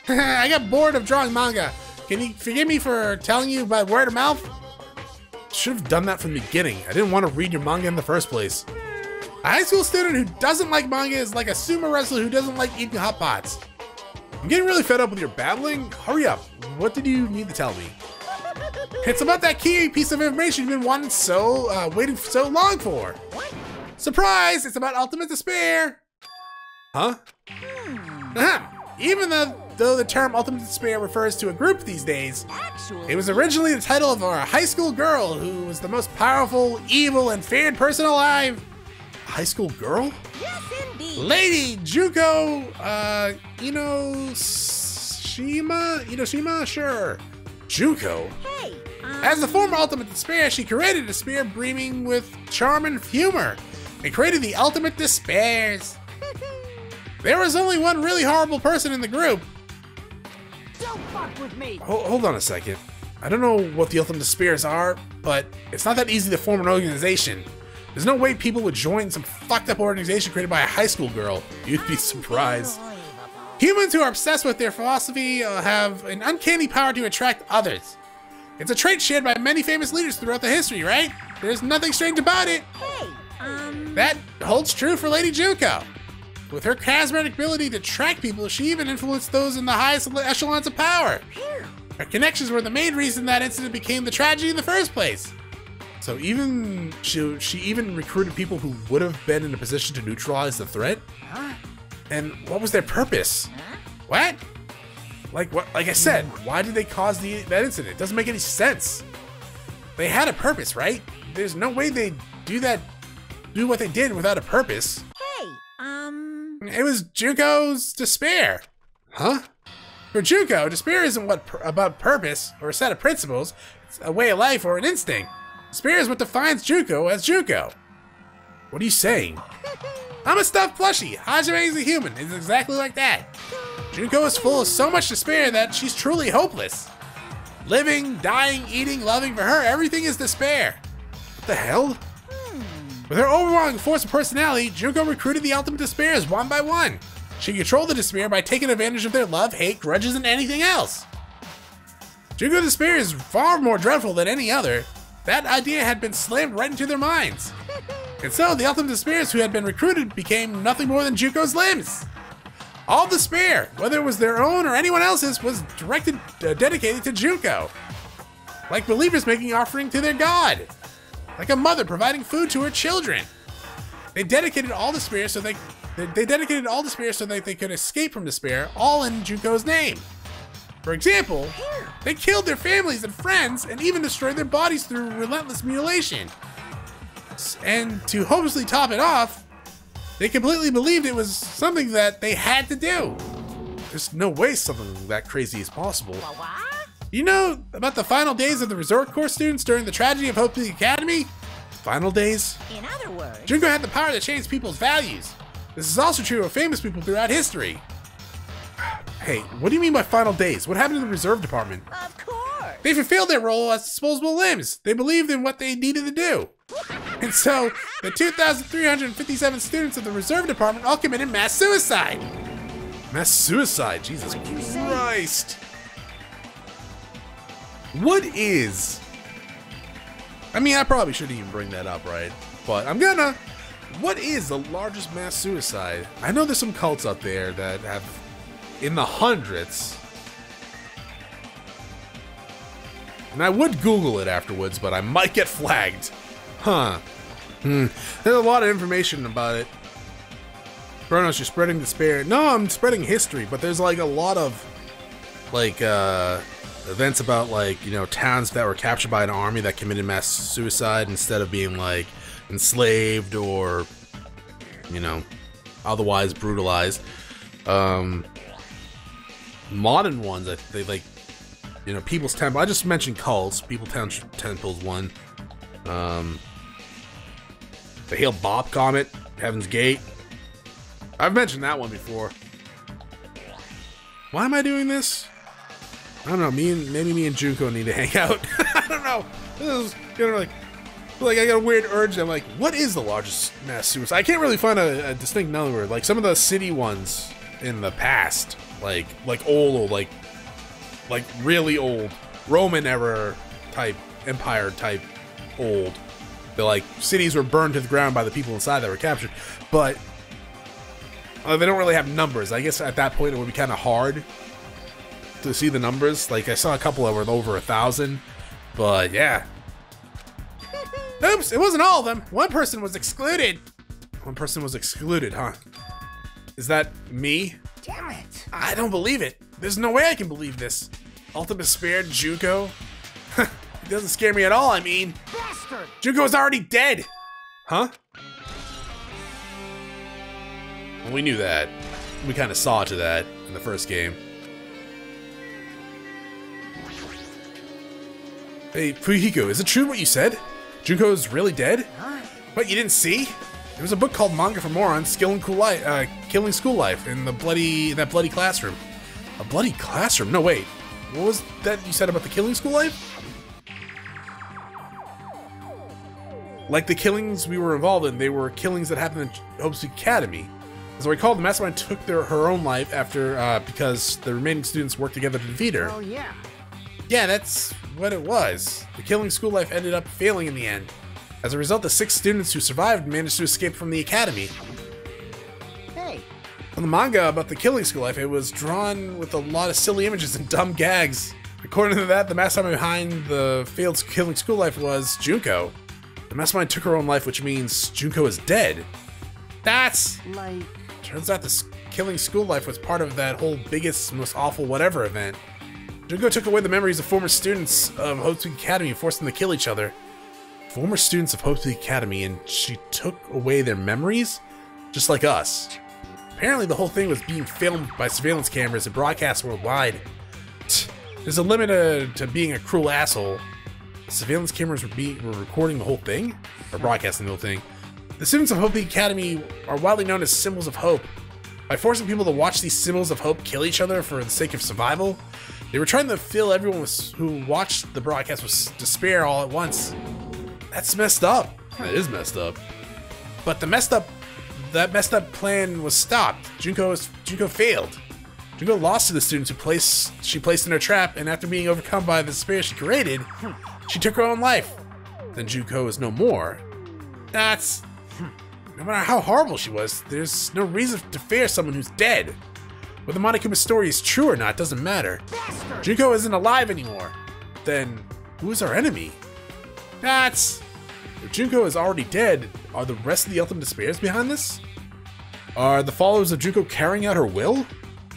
I got bored of drawing manga. Can you forgive me for telling you by word of mouth? Should have done that from the beginning. I didn't want to read your manga in the first place. A high school student who doesn't like manga is like a sumo wrestler who doesn't like eating hot pots. I'm getting really fed up with your babbling. Hurry up. What did you need to tell me? It's about that key piece of information you've been waiting so long for. What? Surprise! It's about ultimate despair. Huh? Even though the term ultimate despair refers to a group these days, Actually. it was originally the title of a high school girl who was the most powerful, evil, and feared person alive. A high school girl? Yes, indeed. Lady Juko, Inoshima? Sure. Juko? Hey. As the former ultimate despair, she created a despair brimming with charm and humor, and created the ultimate despairs. There was only one really horrible person in the group. Don't fuck with me. Hold on a second. I don't know what the ultimate despairs are, but it's not that easy to form an organization. There's no way people would join some fucked up organization created by a high school girl. You'd be surprised. Humans who are obsessed with their philosophy have an uncanny power to attract others. It's a trait shared by many famous leaders throughout the history, right? There's nothing strange about it. Hey. That holds true for Lady Juko. With her charismatic ability to attract people, she even influenced those in the highest echelons of power. Her connections were the main reason that incident became the tragedy in the first place. So even she even recruited people who would have been in a position to neutralize the threat? Huh? And what was their purpose? What? Like I said, why did they cause that incident? It doesn't make any sense. They had a purpose, right? There's no way they'd do what they did without a purpose. Hey. It was Juko's despair. Huh? For Juko, despair isn't about purpose or a set of principles. It's a way of life or an instinct. Despair is what defines Juko as Juko. What are you saying? I'm a stuffed plushie. Hajime is a human. It's exactly like that. Juko is full of so much despair that she's truly hopeless. Living, dying, eating, loving, for her, everything is despair. What the hell? With her overwhelming force of personality, Juko recruited the ultimate despairs one by one. She controlled the despair by taking advantage of their love, hate, grudges, and anything else. Juko despair is far more dreadful than any other. That idea had been slammed right into their minds. And so, the ultimate despairs who had been recruited became nothing more than Juko's limbs. All despair, whether it was their own or anyone else's, was dedicated to Juko. Like believers making offering to their god. Like a mother providing food to her children. They dedicated all despair so they could escape from despair, all in Juko's name. For example, they killed their families and friends and even destroyed their bodies through relentless mutilation. And to hopelessly top it off, they completely believed it was something that they had to do. There's no way something that crazy is possible. You know about the final days of the resort course students during the tragedy of Hope Academy? Final days? In other words. Junko had the power to change people's values. This is also true of famous people throughout history. Hey, what do you mean by final days? What happened to the reserve department? Of course. They fulfilled their role as disposable limbs. They believed in what they needed to do. And so, the 2,357 students of the reserve department all committed mass suicide. Mass suicide? Jesus Christ. What is... I mean, I probably shouldn't even bring that up, right? But I'm gonna... What is the largest mass suicide? I know there's some cults out there that have, in the hundreds. And I would Google it afterwards, but I might get flagged. Huh. There's a lot of information about it. Chronos, you're spreading despair. No, I'm spreading history, but there's like a lot of like events about like, you know, towns that were captured by an army that committed mass suicide instead of being like enslaved or, you know, otherwise brutalized. Modern ones, they like, you know, People's Temple. I just mentioned cults. People's Temple's one. The Hale Bob Comet, Heaven's Gate. I've mentioned that one before. Why am I doing this? I don't know. Maybe me and Junko need to hang out. I don't know. This is gonna like I got a weird urge. I'm like, what is the largest mass suicide? I can't really find a distinct number. Like some of the city ones in the past, like old, like really old Roman era type, empire type old. They're like cities were burned to the ground by the people inside that were captured, but they don't really have numbers. I guess at that point it would be kind of hard to see the numbers. Like I saw a couple that were over 1,000, but yeah. Oops, it wasn't all of them. One person was excluded. One person was excluded, huh? Is that me? Damn it. I don't believe it. There's no way I can believe this. Ultimate Despair, Junko. It doesn't scare me at all, I mean. Bastard. Junko is already dead. Huh? Well, we knew that. We kind of saw to that in the first game. Hey, Fuyuhiko, is it true what you said? Junko is really dead? Huh? What, you didn't see? There was a book called Manga for Morons, Killing School Life in that bloody classroom. A bloody classroom? No, wait. What was that you said about the Killing School Life? Like the killings we were involved in, they were killings that happened in Hope's Academy. As I recall, the mastermind took her own life after because the remaining students worked together to defeat her. Oh, yeah. Yeah, that's what it was. The Killing School Life ended up failing in the end. As a result, the 6 students who survived managed to escape from the academy. Hey. On the manga about the Killing School Life, it was drawn with a lot of silly images and dumb gags. According to that, the mastermind behind the failed Killing School Life was Junko. The mastermind took her own life, which means Junko is dead. That's... Like... Turns out this Killing School Life was part of that whole biggest, most awful whatever event. Junko took away the memories of former students of Hope's Academy and forced them to kill each other. Former students of Hope's Academy, and she took away their memories? Just like us. Apparently the whole thing was being filmed by surveillance cameras and broadcast worldwide. There's a limit to being a cruel asshole. The surveillance cameras were recording the whole thing? Or broadcasting the whole thing. The students of Hope Academy are widely known as symbols of hope. By forcing people to watch these symbols of hope kill each other for the sake of survival, they were trying to fill everyone who watched the broadcast with despair all at once. That's messed up. That is messed up. But that messed up plan was stopped. Junko failed. Junko lost to the students she placed in her trap, and after being overcome by the despair she created, she took her own life. Then Junko is no more. That's... No matter how horrible she was, there's no reason to fear someone who's dead. Whether Monokuma's story is true or not doesn't matter. Bastard. Junko isn't alive anymore. Then, who is our enemy? That's... If Junko is already dead, are the rest of the Ultimate Despairs behind this? Are the followers of Junko carrying out her will?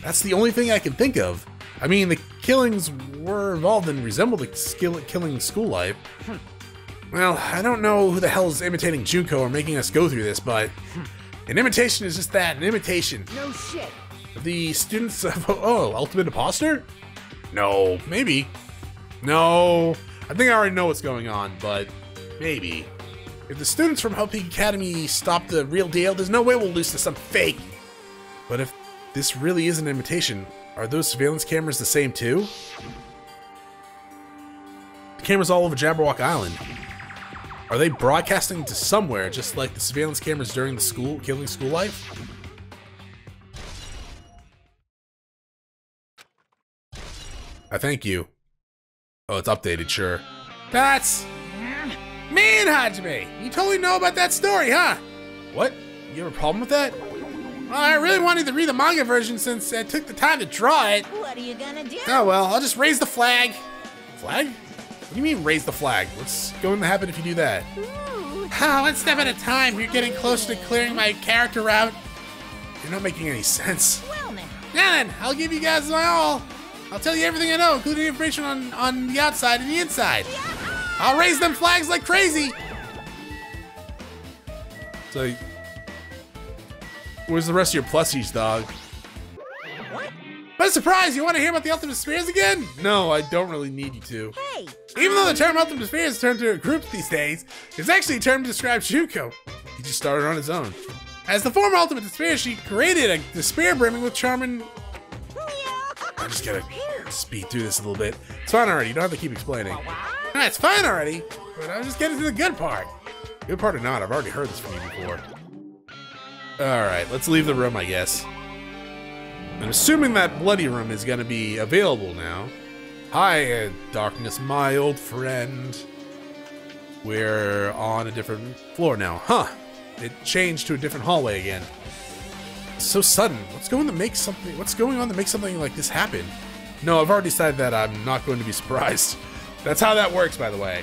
That's the only thing I can think of. I mean, the killings were involved and resembled the Killing School Life. Well, I don't know who the hell is imitating Junko or making us go through this, but an imitation is just that, an imitation. No shit. The students of... Oh, Ultimate Imposter? No, maybe. No, I think I already know what's going on, but maybe. If the students from Hope Academy stop the real deal, there's no way we'll lose to some fake. But if this really is an imitation, are those surveillance cameras the same too? The cameras all over Jabberwock Island. Are they broadcasting to somewhere just like the surveillance cameras during the Killing School Life? I thank you. Oh, it's updated, sure. That's... Man, Hajime! You totally know about that story, huh? What? You have a problem with that? Well, I really wanted to read the manga version since I took the time to draw it. What are you gonna do? Oh well, I'll just raise the flag. Flag? What do you mean, raise the flag? What's going to happen if you do that? Ooh. Oh, one step at a time. You're getting close to clearing my character out. You're not making any sense. Well now. Now then, I'll give you guys my all. I'll tell you everything I know, including information on the outside and the inside. I'll raise them flags like crazy. So, where's the rest of your plushies, dog? What? What a surprise! You want to hear about the Ultimate Spheres again? No, I don't really need you to. Hey. Even though the term Ultimate Spheres is turned to groups these days, it's actually a term to describe Shuko. He just started on his own. As the former Ultimate Despair, she created a despair brimming with charm and... I'm just gonna speed through this a little bit. It's fine already, you don't have to keep explaining. Nah, it's fine already, but I'm just getting to the good part. Good part or not, I've already heard this from you before. Alright, let's leave the room, I guess. I'm assuming that bloody room is gonna be available now. Hi, darkness, my old friend. We're on a different floor now. Huh. It changed to a different hallway again. It's so sudden. What's going on to make something like this happen? No, I've already decided that I'm not going to be surprised. That's how that works, by the way.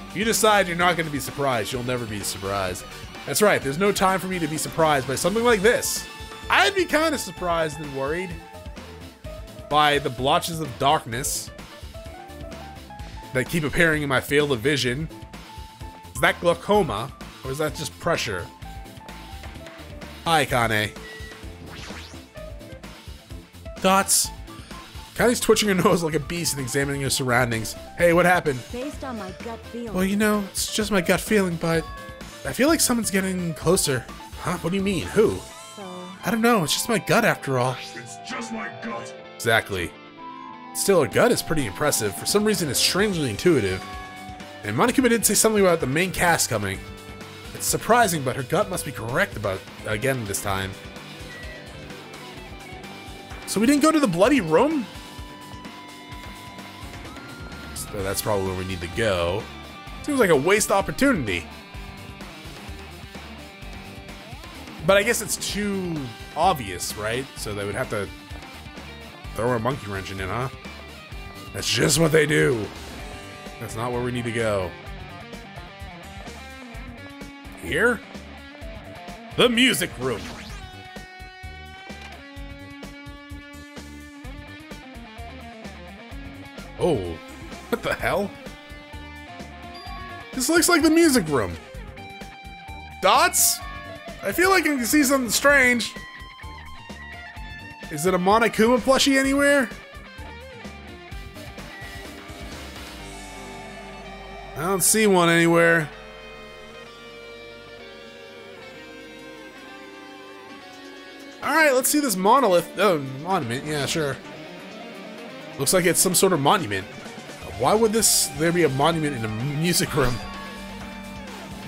If you decide you're not going to be surprised, you'll never be surprised. That's right, there's no time for me to be surprised by something like this. I'd be kind of surprised and worried by the blotches of darkness that keep appearing in my field of vision. Is that glaucoma, or is that just pressure? Hi, Kane. Thoughts? Kane's twitching her nose like a beast and examining her surroundings. Hey, what happened? Based on my gut feeling. Well, you know, it's just my gut feeling, but I feel like someone's getting closer. Huh? What do you mean? Who? So, I don't know. It's just my gut after all. It's just my gut. Exactly. Still, her gut is pretty impressive. For some reason, it's strangely intuitive. And Monokuma did say something about the main cast coming. It's surprising, but her gut must be correct about again this time. So we didn't go to the bloody room? So that's probably where we need to go. Seems like a waste opportunity. But I guess it's too obvious, right? So they would have to throw a monkey wrench in it, huh? That's just what they do. That's not where we need to go. Here? The music room. Oh, what the hell? This looks like the music room. Dots? I feel like I can see something strange. Is it a Monokuma plushie anywhere? I don't see one anywhere. Alright, let's see this monolith. Oh, monument. Yeah, sure. Looks like it's some sort of monument. Why would there be a monument in a music room?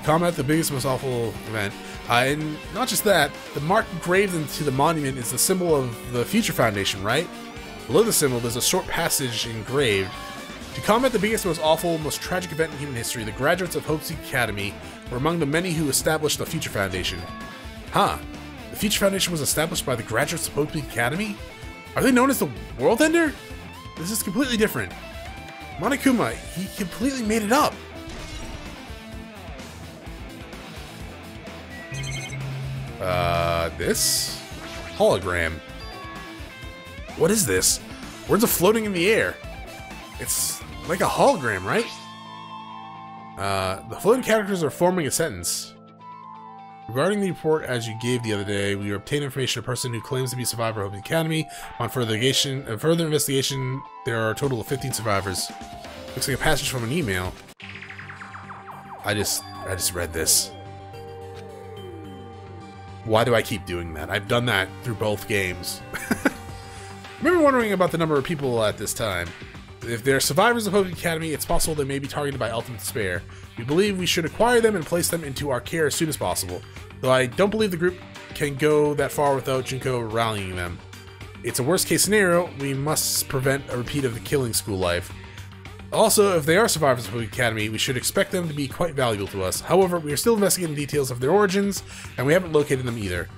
Combat the biggest, most awful event. And not just that, the mark engraved into the monument is the symbol of the Future Foundation, right? Below the symbol, there's a short passage engraved. To combat the biggest, most awful, most tragic event in human history, the graduates of Hope's Academy were among the many who established the Future Foundation. Huh. The Future Foundation was established by the graduates of Hope's Academy? Are they known as the World Ender? This is completely different. Monokuma, he completely made it up. This? Hologram. What is this? Words are floating in the air. It's like a hologram, right? The floating characters are forming a sentence. Regarding the report as you gave the other day, we obtained information of a person who claims to be a survivor of the Academy. On further investigation, there are a total of 15 survivors. Looks like a passage from an email. I just read this. Why do I keep doing that? I've done that through both games. I remember wondering about the number of people at this time. If they're survivors of Hope Academy, it's possible they may be targeted by Ultimate Despair. We believe we should acquire them and place them into our care as soon as possible. Though I don't believe the group can go that far without Junko rallying them. It's a worst case scenario, we must prevent a repeat of the killing school life. Also, if they are survivors of Hope Academy, we should expect them to be quite valuable to us. However, we are still investigating details of their origins, and we haven't located them either.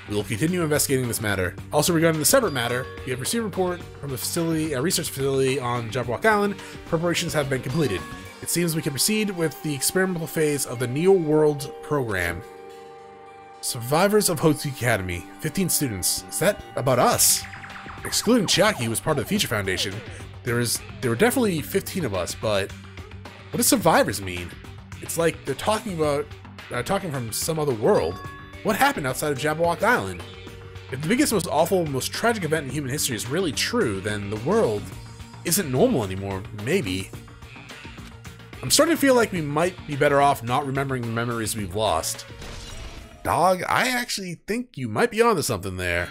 We will continue investigating this matter. Also, regarding the separate matter, we have received a report from the facility, a research facility on Jabberwock Island. Preparations have been completed. It seems we can proceed with the experimental phase of the Neo World program. Survivors of Hotu Academy, 15 students. Is that about us? Excluding Chiaki, who was part of the Future Foundation, there were definitely 15 of us, but what does survivors mean? It's like they're talking from some other world. What happened outside of Jabberwock Island? If the biggest, most awful, most tragic event in human history is really true, then the world isn't normal anymore, maybe. I'm starting to feel like we might be better off not remembering the memories we've lost. Dog, I actually think you might be onto something there.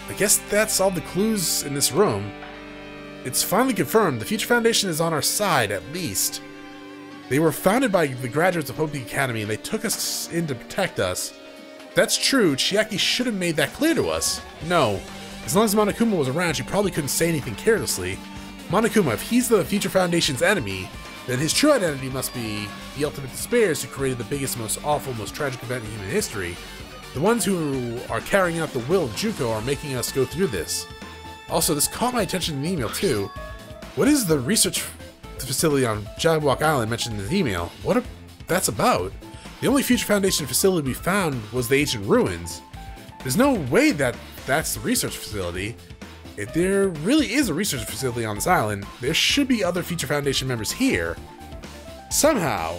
I guess that's all the clues in this room. It's finally confirmed. The Future Foundation is on our side, at least. They were founded by the graduates of Hotu Academy, and they took us in to protect us. If that's true, Chiaki should have made that clear to us. No. As long as Monokuma was around, she probably couldn't say anything carelessly. Monokuma, if he's the Future Foundation's enemy, then his true identity must be the ultimate despairs who created the biggest, most awful, most tragic event in human history. The ones who are carrying out the will of Juko are making us go through this. Also, this caught my attention in the email too. What is the research facility on Jabberwock Island mentioned in the email? What that's about? The only Future Foundation facility we found was the ancient ruins. There's no way that that's the research facility. If there really is a research facility on this island, there should be other Future Foundation members here. Somehow,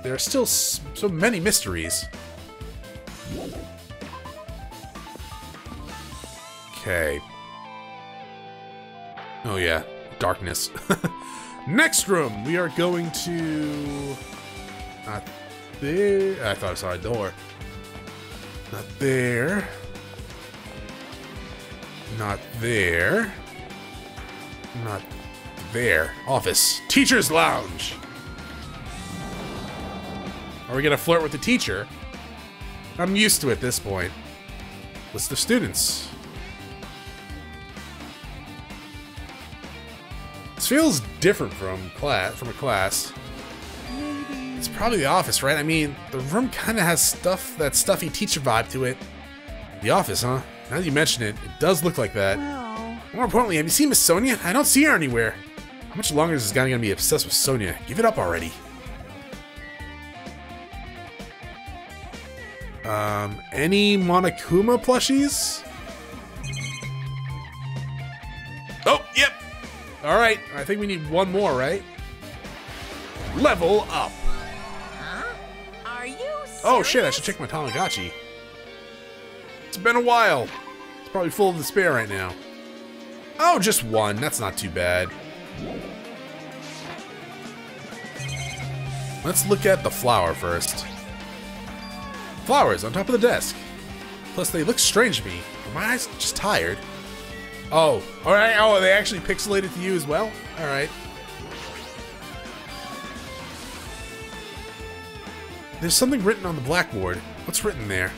there are still so many mysteries. Okay. Oh yeah, darkness. Next room, we are going to... Not there. I thought I saw a door. Not there. Not there. Not there. Office. Teacher's lounge. Are we gonna flirt with the teacher? I'm used to it at this point. List of students. This feels different from a class. It's probably the office, right? I mean, the room kind of has that stuffy teacher vibe to it. The office, huh? Now that you mention it, it does look like that. Well, More importantly, have you seen Miss Sonia? I don't see her anywhere. How much longer is this guy gonna be obsessed with Sonia? Give it up already. Any Monokuma plushies? Oh, yep. All right, I think we need one more, right? Level up. huh? Are you serious? Oh shit, I should check my Tamagotchi. It's been a while. It's probably full of despair right now. Oh, just one. That's not too bad. Let's look at the flower first. Flowers on top of the desk. Plus, they look strange to me. Are my eyes just tired? Oh, alright. Oh, they actually pixelated to you as well? Alright. There's something written on the blackboard. What's written there?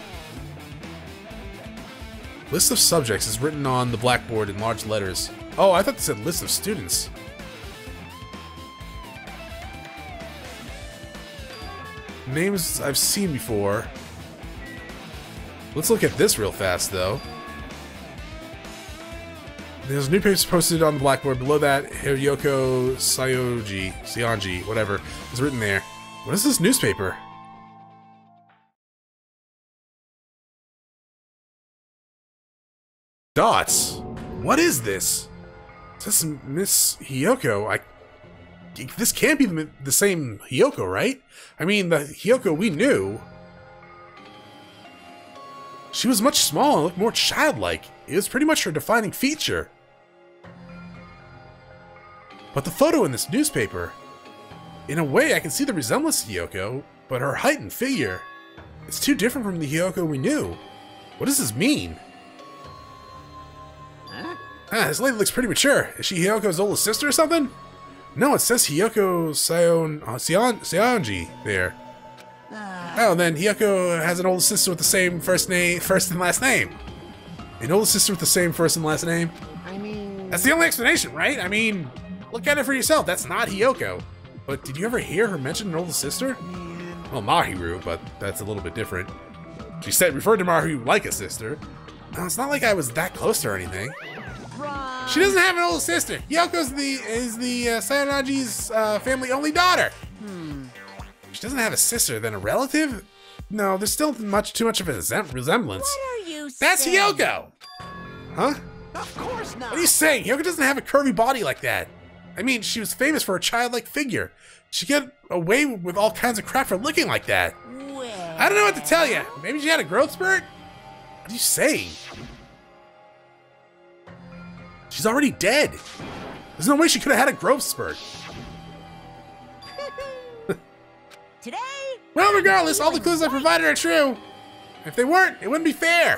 List of subjects is written on the blackboard in large letters. Oh, I thought it said list of students. Names I've seen before. Let's look at this real fast, though. There's new papers posted on the blackboard. Below that, Hiryoko Seonji, whatever, is written there. What is this newspaper? Dots. What is this? This is Miss Hiyoko. This can't be the same Hiyoko, right? I mean, the Hiyoko we knew. She was much smaller and looked more childlike. It was pretty much her defining feature. But the photo in this newspaper, in a way I can see the resemblance to Hiyoko, but her height and figure, it's too different from the Hiyoko we knew. What does this mean? Huh? Ah, this lady looks pretty mature. Is she Hiyoko's oldest sister or something? No, it says Hiyoko Seonji there. Oh, then Hiyoko has an older sister with the same first and last name. An older sister with the same first and last name? I mean... That's the only explanation, right? I mean, look at it for yourself. That's not Hiyoko. But did you ever hear her mention an older sister? Well, Mahiru, but that's a little bit different. She referred to Mahiru like a sister. No, it's not like I was that close to her or anything. Right. She doesn't have an older sister. Yoko's is the Sayanagi's family only daughter. She doesn't have a sister, then a relative? No, there's still too much of a resemblance. What are you That's saying? Yoko! Huh? Of course not. What are you saying? Yoko doesn't have a curvy body like that. I mean, she was famous for her childlike figure. She got away with all kinds of crap for looking like that. Well, I don't know what to tell you. Maybe she had a growth spurt? What are you saying? She's already dead. There's no way she could have had a growth spurt. today, Well, regardless, all the clues I provided are true. If they weren't, it wouldn't be fair.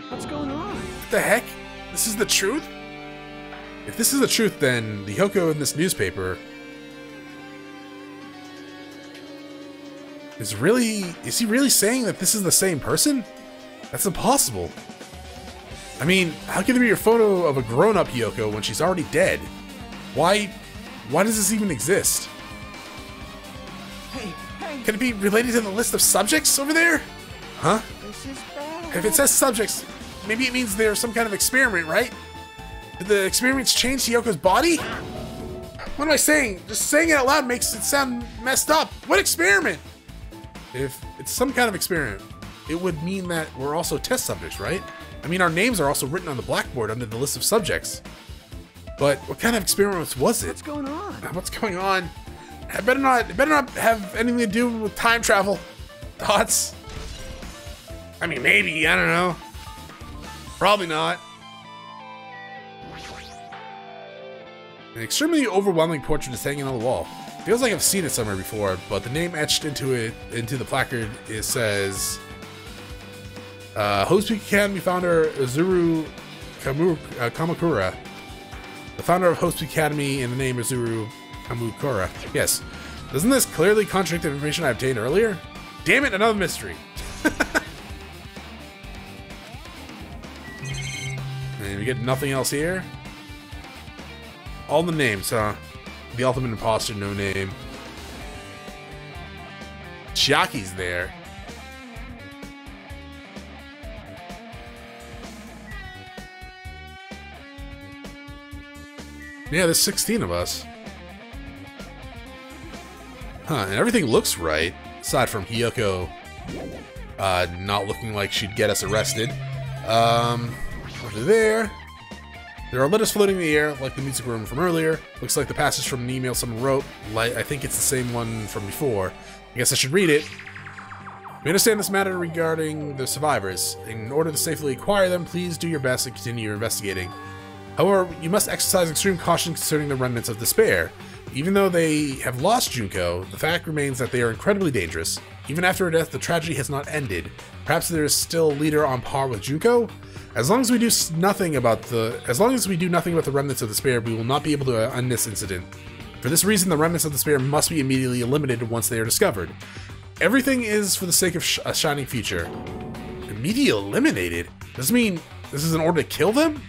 What's going on? What the heck? This is the truth? If this is the truth, then the Yoko in this newspaper is he really saying that this is the same person? That's impossible. I mean, how can there be a photo of a grown-up Yoko when she's already dead? Why does this even exist? Hey, Can it be related to the list of subjects over there? Huh? this is bad. If it says subjects, maybe it means there's some kind of experiment, right? Did the experiments change Yoko's body? What am I saying? Just saying it out loud makes it sound messed up. What experiment? If it's some kind of experiment, it would mean that we're also test subjects, right? I mean, our names are also written on the blackboard under the list of subjects. But what kind of experiments was it? What's going on? What's going on? It better not have anything to do with time travel. Thoughts? I mean, maybe, I don't know. Probably not. An extremely overwhelming portrait is hanging on the wall. Feels like I've seen it somewhere before, but the name etched into the placard, it says Host Peak Academy founder Izuru Kamakura. The founder of Host Peak Academy, and the name Izuru Kamakura. Yes. Doesn't this clearly contradict the information I obtained earlier? Damn it, another mystery. And we get nothing else here. All the names, huh? The Ultimate Imposter, no name. Chiaki's there. Yeah, there's 16 of us. Huh, and everything looks right, aside from Hiyoko not looking like she'd get us arrested. Over there. There are letters floating in the air, like the music room from earlier. Looks like the passage from an email someone wrote. Like, I think it's the same one from before. I guess I should read it. We understand this matter regarding the survivors. In order to safely acquire them, please do your best and continue your investigating. However, you must exercise extreme caution concerning the remnants of despair. Even though they have lost Junko, the fact remains that they are incredibly dangerous. Even after her death, the tragedy has not ended. Perhaps there is still a leader on par with Junko? As long as we do nothing about the remnants of despair, we will not be able to end this incident. For this reason, the remnants of despair must be immediately eliminated once they are discovered. Everything is for the sake of a shining future. Immediately eliminated? Does this mean this is in order to kill them?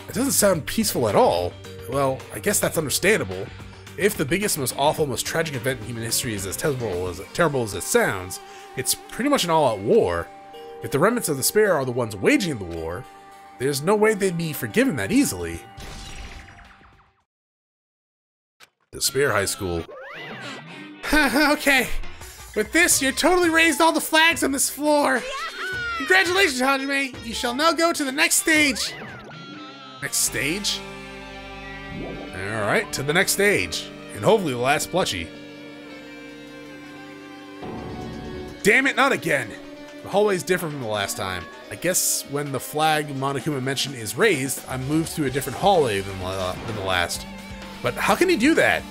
It doesn't sound peaceful at all. Well, I guess that's understandable. If the biggest, most awful, most tragic event in human history is as terrible as it sounds, it's pretty much an all-out war. If the remnants of despair are the ones waging the war, there's no way they'd be forgiven that easily. Despair High School. Okay. With this, you totally raised all the flags on this floor. Congratulations, Hajime. You shall now go to the next stage. Next stage? Alright, to the next stage. And hopefully the last plushie. Damn it, not again. The hallway's different from the last time. I guess when the flag Monokuma mentioned is raised, I'm moved to a different hallway than the last. But how can he do that?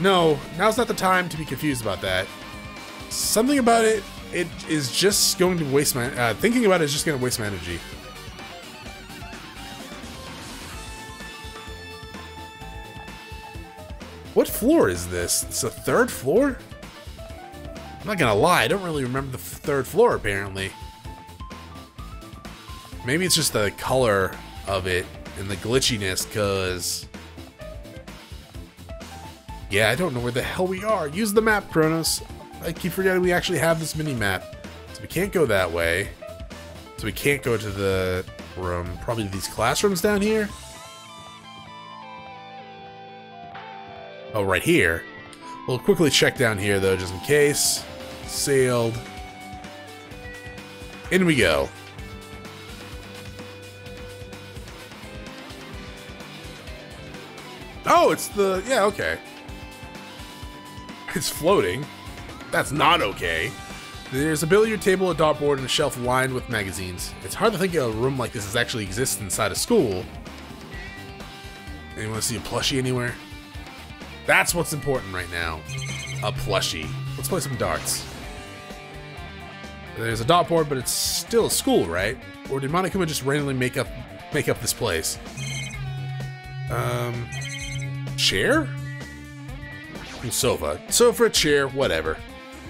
No, now's not the time to be confused about that. Something about it is just going to waste my... thinking about it is just going to waste my energy. What floor is this? It's the third floor? I'm not gonna lie, I don't really remember the third floor, apparently. Maybe it's just the color of it and the glitchiness, because... yeah, I don't know where the hell we are. Use the map, Chronos. I keep forgetting we actually have this mini-map. So we can't go that way. So we can't go to the room. Probably these classrooms down here? Oh, right here. We'll quickly check down here, though, just in case. Sailed. In we go. Oh, it's the... Yeah, okay. It's floating. That's not okay. There's a billiard table, a dartboard, and a shelf lined with magazines. It's hard to think a room like this actually exists inside a school. Anyone see a plushie anywhere? That's what's important right now. A plushie. Let's play some darts. There's a dartboard, but it's still a school, right? Or did Monokuma just randomly make up this place? Chair? Sofa, chair, whatever.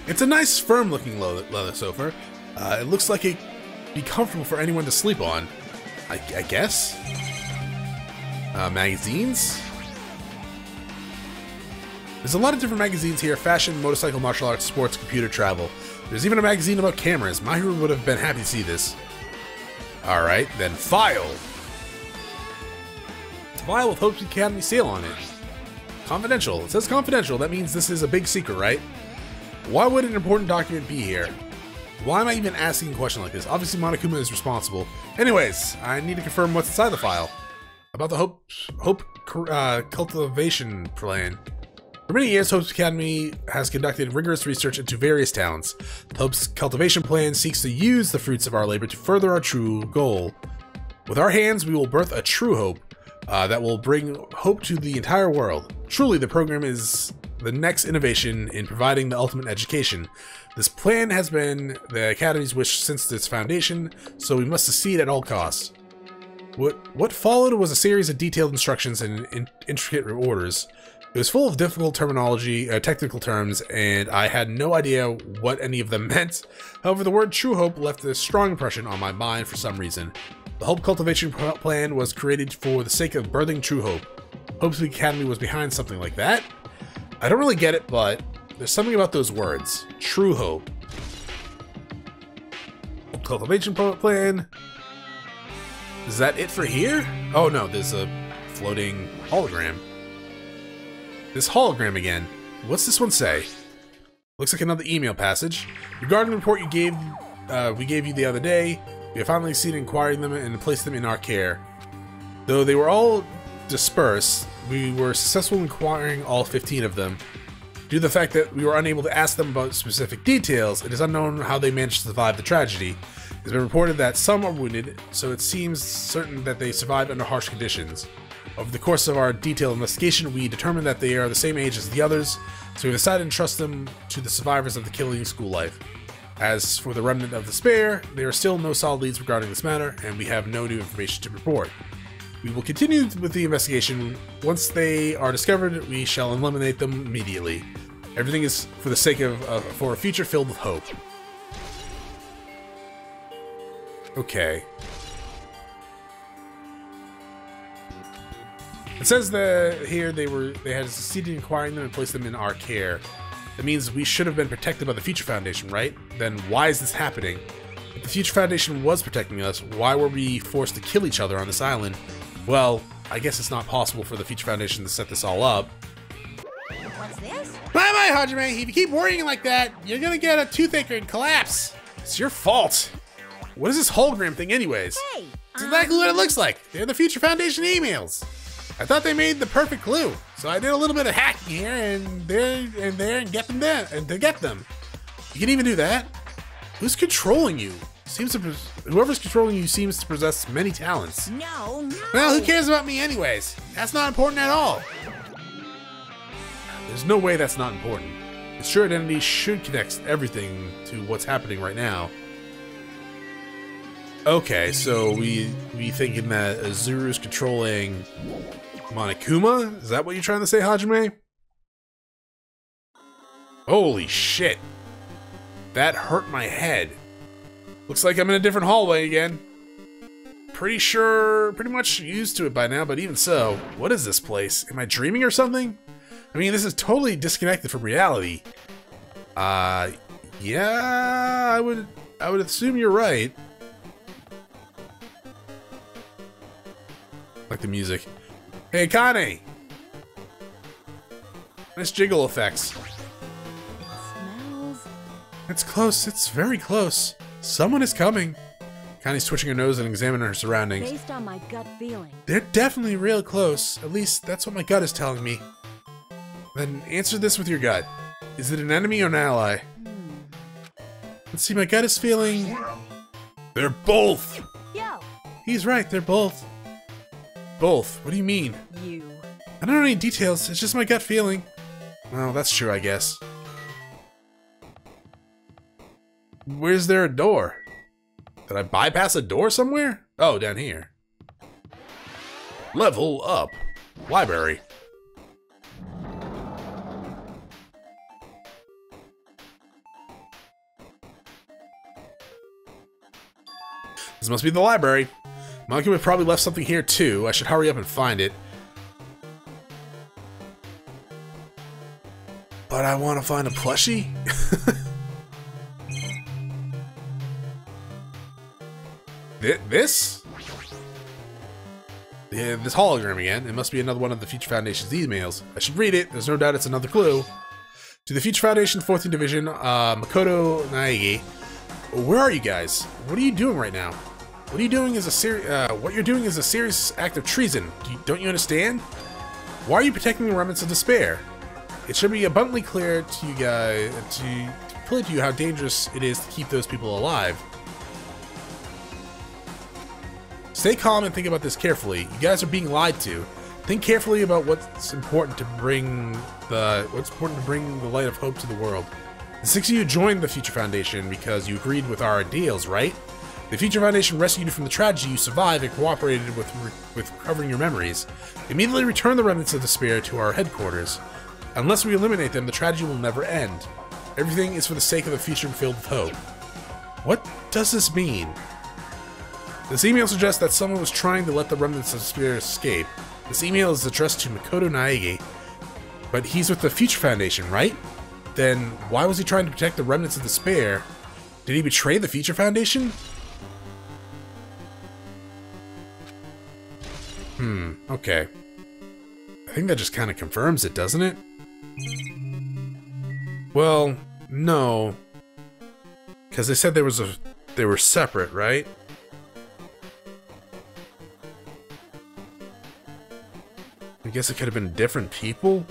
It's a nice, firm-looking leather sofa. It looks like it'd be comfortable for anyone to sleep on. I guess? Magazines? There's a lot of different magazines here. Fashion, motorcycle, martial arts, sports, computer, travel. There's even a magazine about cameras. Mahiru would have been happy to see this. Alright, then file. It's a file with Hope's Academy seal on it. Confidential. It says confidential. That means this is a big secret, right? Why would an important document be here? Why am I even asking a question like this? Obviously, Monokuma is responsible. Anyways, I need to confirm what's inside the file. About the Hope cultivation plan. For many years, Hope's Academy has conducted rigorous research into various talents. The Hope's cultivation plan seeks to use the fruits of our labor to further our true goal. With our hands, we will birth a true hope that will bring hope to the entire world. Truly, the program is the next innovation in providing the ultimate education. This plan has been the Academy's wish since its foundation, so we must succeed at all costs. What followed was a series of detailed instructions and intricate orders. It was full of difficult terminology, technical terms, and I had no idea what any of them meant. However, the word True Hope left a strong impression on my mind for some reason. The Hope Cultivation Plan was created for the sake of birthing True Hope. Hope's Academy was behind something like that? I don't really get it, but there's something about those words. True Hope. Hope Cultivation Plan. Is that it for here? Oh no, there's a floating hologram. This hologram again. What's this one say? Looks like another email passage. Regarding the report we gave you the other day, we have finally succeeded in acquiring them and placed them in our care. Though they were all dispersed, we were successful in acquiring all 15 of them. Due to the fact that we were unable to ask them about specific details, it is unknown how they managed to survive the tragedy. It has been reported that some are wounded, so it seems certain that they survived under harsh conditions. Over the course of our detailed investigation, we determined that they are the same age as the others, so we decided to entrust them to the survivors of the killing school life. As for the remnant of the spare, there are still no solid leads regarding this matter, and we have no new information to report. We will continue with the investigation. Once they are discovered, we shall eliminate them immediately. Everything is for the sake of for a future filled with hope. Okay. It says that here they had succeeded in acquiring them and placed them in our care. That means we should have been protected by the Future Foundation, right? Then why is this happening? If the Future Foundation was protecting us, why were we forced to kill each other on this island? Well, I guess it's not possible for the Future Foundation to set this all up. What's this? Bye-bye, Hajime. If you keep worrying like that, you're gonna get a toothache and collapse. It's your fault. What is this hologram thing anyways? Hey, It's exactly what it looks like. They're the Future Foundation emails. I thought they made the perfect clue, so I did a little bit of hacking here and there and get them there and to get them. You can even do that. Who's controlling you? Whoever's controlling you seems to possess many talents. no. Well, who cares about me anyways? That's not important at all. There's no way that's not important. The true identity should connect everything to what's happening right now. Okay, so we thinking that Azuru's controlling Monokuma? Is that what you're trying to say, Hajime? Holy shit. That hurt my head. Looks like I'm in a different hallway again. Pretty much used to it by now, but even so, what is this place? Am I dreaming or something? I mean, this is totally disconnected from reality. Yeah, I would assume you're right. Like the music. Hey, Kane! Nice jiggle effects. Smells. It's close. It's very close. Someone is coming. Connie's twitching her nose and examining her surroundings. Based on my gut feeling. They're definitely real close. At least that's what my gut is telling me. Then answer this with your gut. Is it an enemy or an ally? Let's see, my gut is feeling... They're both! Yo! He's right, they're both. Both? What do you mean? You. I don't know any details, it's just my gut feeling. Well, that's true, I guess. Where's there a door? Did I bypass a door somewhere? Oh, down here. Level up. Library. This must be the library. Monokuma probably left something here too. I should hurry up and find it. But I want to find a plushie? This? Yeah, this hologram again. It must be another one of the Future Foundation's emails. I should read it. There's no doubt it's another clue. To the Future Foundation 14th Division, Makoto Naegi. Where are you guys? What are you doing right now? What are you doing is what you're doing is a serious act of treason. Don't you understand? Why are you protecting the remnants of despair? It should be abundantly clear to you guys, clear to you how dangerous it is to keep those people alive. Stay calm and think about this carefully. You guys are being lied to. Think carefully about what's important to bring the light of hope to the world. The six of you joined the Future Foundation because you agreed with our ideals, right? The Future Foundation rescued you from the tragedy you survived and cooperated with recovering your memories. Immediately return the remnants of despair to our headquarters. Unless we eliminate them, the tragedy will never end. Everything is for the sake of a future filled with hope. What does this mean? This email suggests that someone was trying to let the remnants of despair escape. This email is addressed to Makoto Naegi, but he's with the Future Foundation, right? Then why was he trying to protect the remnants of despair? Did he betray the Future Foundation? Okay. I think that just kind of confirms it, doesn't it? Well, no. Because they said they were separate, right? I guess it could have been different people?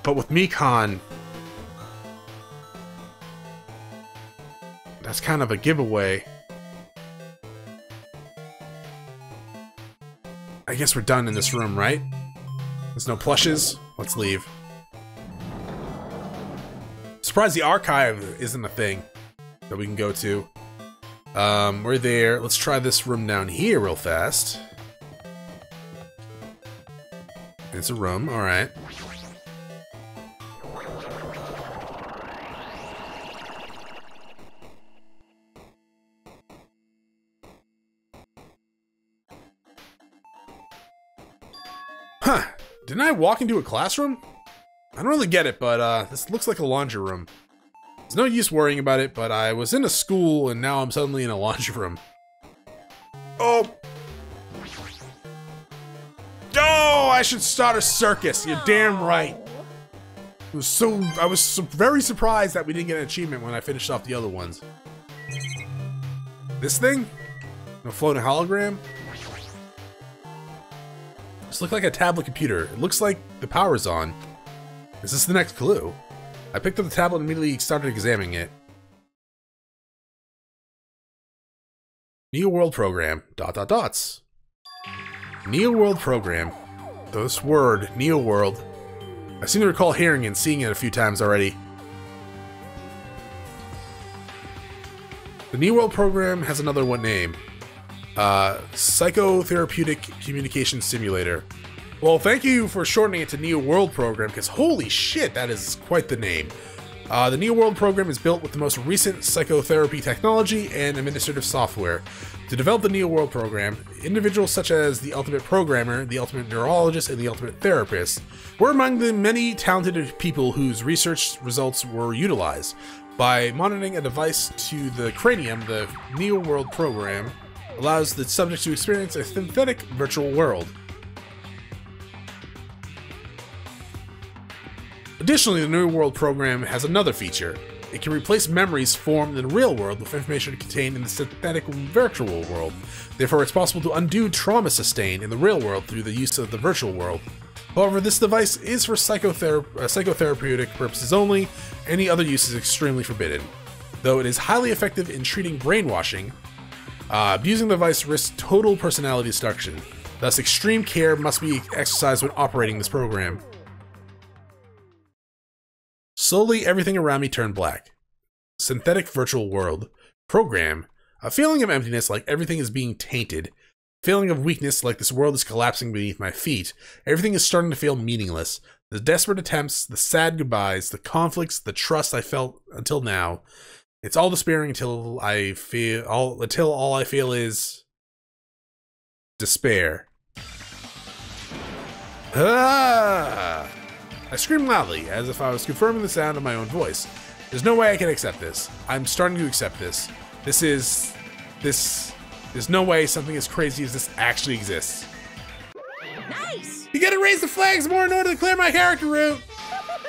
But with Mikan, that's kind of a giveaway. I guess we're done in this room, right? There's no plushes. Let's leave. Surprised the archive isn't a thing that we can go to. We're there. Let's try this room down here real fast. It's a room, alright. Huh. Didn't I walk into a classroom? I don't really get it, but this looks like a laundry room. There's no use worrying about it, but I was in a school and now I'm suddenly in a laundry room. Oh! Oh, I should start a circus. You're damn right. I was very surprised that we didn't get an achievement when I finished off the other ones. This thing? No floating hologram? This looks like a tablet computer. It looks like the power's on. Is this the next clue? I picked up the tablet and immediately started examining it. Neo World Program. ... Neo World Program. This word, Neo World. I seem to recall hearing and seeing it a few times already. The Neo World Program has another one name. Psychotherapeutic Communication Simulator. Well, thank you for shortening it to Neo World Program, because holy shit, that is quite the name. The Neo World Program is built with the most recent psychotherapy technology and administrative software. To develop the Neo World Program, individuals such as the Ultimate Programmer, the Ultimate Neurologist, and the Ultimate Therapist were among the many talented people whose research results were utilized. By monitoring a device to the cranium, the Neo World Program allows the subject to experience a synthetic virtual world. Additionally, the New World program has another feature. It can replace memories formed in the real world with information contained in the synthetic virtual world. Therefore, it's possible to undo trauma sustained in the real world through the use of the virtual world. However, this device is for psychotherapeutic purposes only. Any other use is extremely forbidden. Though it is highly effective in treating brainwashing, abusing the device risks total personality destruction. Thus, extreme care must be exercised when operating this program. Slowly, everything around me turned black. Synthetic virtual world. Program. A feeling of emptiness, like everything is being tainted. Feeling of weakness, like this world is collapsing beneath my feet. Everything is starting to feel meaningless. The desperate attempts, the sad goodbyes, the conflicts, the trust I felt until now. It's all despairing until all I feel is despair. Ah! I screamed loudly, as if I was confirming the sound of my own voice. There's no way I can accept this. I'm starting to accept this. There's no way something as crazy as this actually exists. Nice! You gotta raise the flags more in order to clear my character route!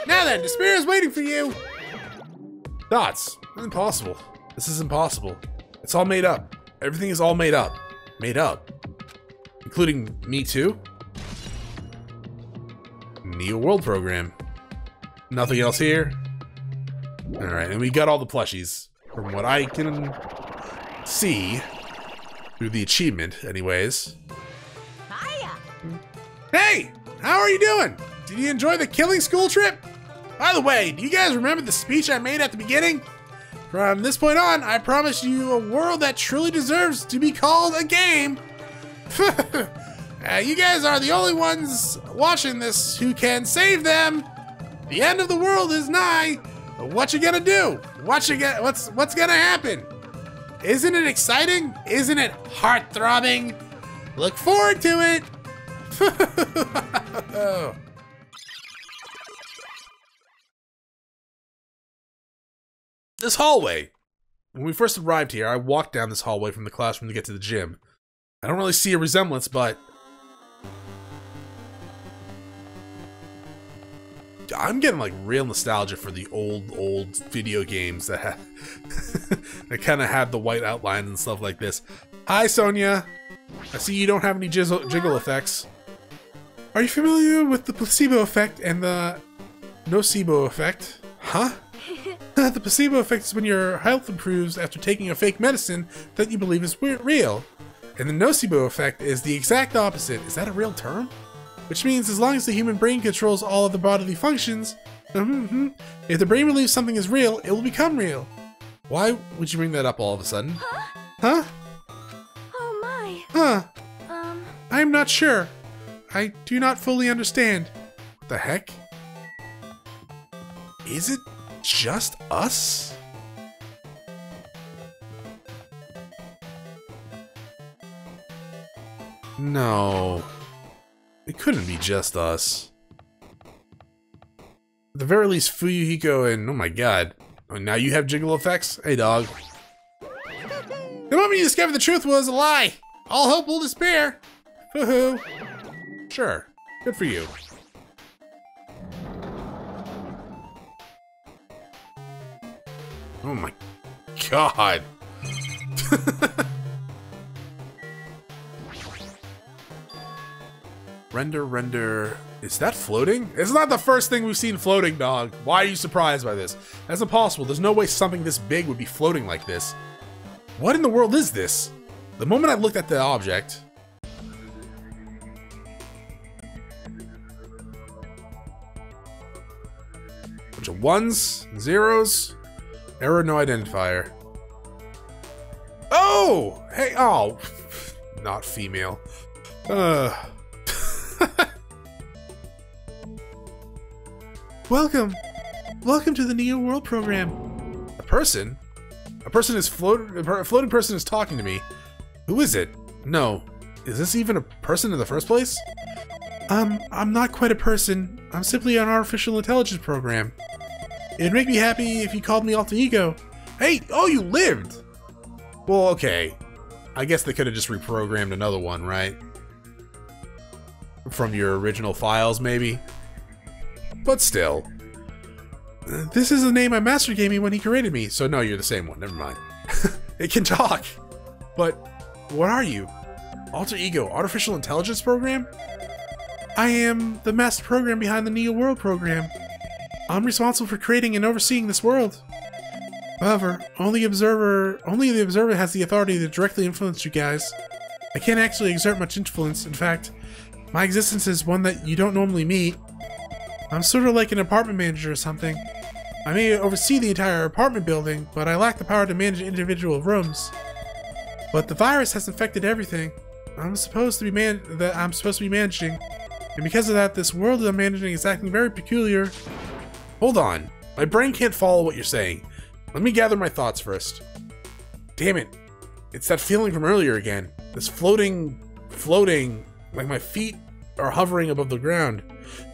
Now then, despair is waiting for you! Thoughts. Impossible. This is impossible. It's all made up. Everything is all made up. Made up. Including me too? Neo World program. Nothing else here? Alright, and we got all the plushies. From what I can see. Through the achievement, anyways. Hiya! Hey! How are you doing? Did you enjoy the killing school trip? By the way, do you guys remember the speech I made at the beginning? From this point on, I promise you a world that truly deserves to be called a game. You guys are the only ones watching this who can save them. The end of the world is nigh. What you gonna do? What's gonna happen? Isn't it exciting? Isn't it heart-throbbing? Look forward to it. This hallway. When we first arrived here, I walked down this hallway from the classroom to get to the gym. I don't really see a resemblance, but I'm getting like real nostalgia for the old video games that have that kind of have the white outlines and stuff like this. Hi, Sonia. I see you don't have any jiggle effects. Are you familiar with the placebo effect and the nocebo effect? Huh? The placebo effect is when your health improves after taking a fake medicine that you believe is real. And the nocebo effect is the exact opposite. Is that a real term? Which means as long as the human brain controls all of the bodily functions, if the brain believes something is real, it will become real. Why would you bring that up all of a sudden? Huh? Oh my. Huh. I'm not sure. I do not fully understand. What the heck? Is it just us? No. It couldn't be just us. At the very least, Fuyuhiko and... oh my god. Oh, now you have jiggle effects? Hey, dog. The moment you discovered the truth was a lie. All hope will despair. Hoo-hoo. Sure. Good for you. Oh my god. Render. Is that floating? It's not the first thing we've seen floating, dog. Why are you surprised by this? That's impossible. There's no way something this big would be floating like this. What in the world is this? The moment I looked at the object... bunch of ones, zeros, error no identifier. Oh! Hey, oh! Not female. Welcome to the Neo World program. A person is a floating person is talking to me. Who is it? No. Is this even a person in the first place? I'm not quite a person. I'm simply an artificial intelligence program. It'd make me happy if you called me alter ego. Hey, oh, you lived! Well, okay. I guess they could have just reprogrammed another one, right? From your original files, maybe? But still. This is the name my master gave me when he created me, so no, you're the same one, never mind. It can talk! But, what are you? Alter Ego, Artificial Intelligence Program? I am the master program behind the Neo World program. I'm responsible for creating and overseeing this world. However, only the observer has the authority to directly influence you guys. I can't actually exert much influence. In fact, my existence is one that you don't normally meet. I'm sort of like an apartment manager or something. I may oversee the entire apartment building, but I lack the power to manage individual rooms. But the virus has infected everything I'm supposed to be managing, and because of that, this world I'm managing is acting very peculiar. Hold on, my brain can't follow what you're saying. Let me gather my thoughts first. Damn it, it's that feeling from earlier again. This floating, like my feet are hovering above the ground.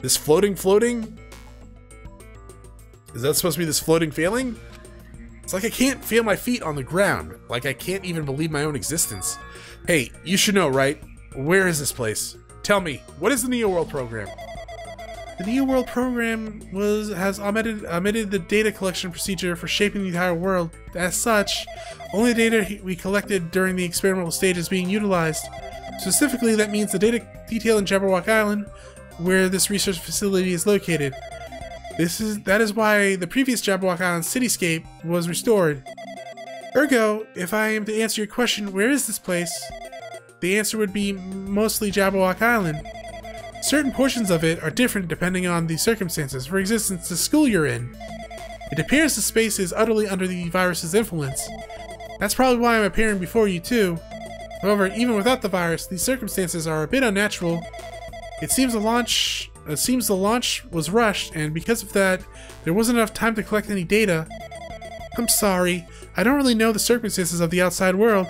This floating? Is that supposed to be this floating feeling? It's like I can't feel my feet on the ground. Like I can't even believe my own existence. Hey, you should know, right? Where is this place? Tell me, what is the Neo World program? The Neo World program has omitted the data collection procedure for shaping the entire world. As such, only the data we collected during the experimental stage is being utilized. Specifically, that means the data detail in Jabberwock Island, where this research facility is located. That is why the previous Jabberwock Island cityscape was restored. Ergo, if I am to answer your question, where is this place? The answer would be mostly Jabberwock Island. Certain portions of it are different depending on the circumstances. For instance, the school you're in. It appears the space is utterly under the virus's influence. That's probably why I'm appearing before you too. However, even without the virus, these circumstances are a bit unnatural. It seems the launch was rushed, and because of that, there wasn't enough time to collect any data. I'm sorry, I don't really know the circumstances of the outside world.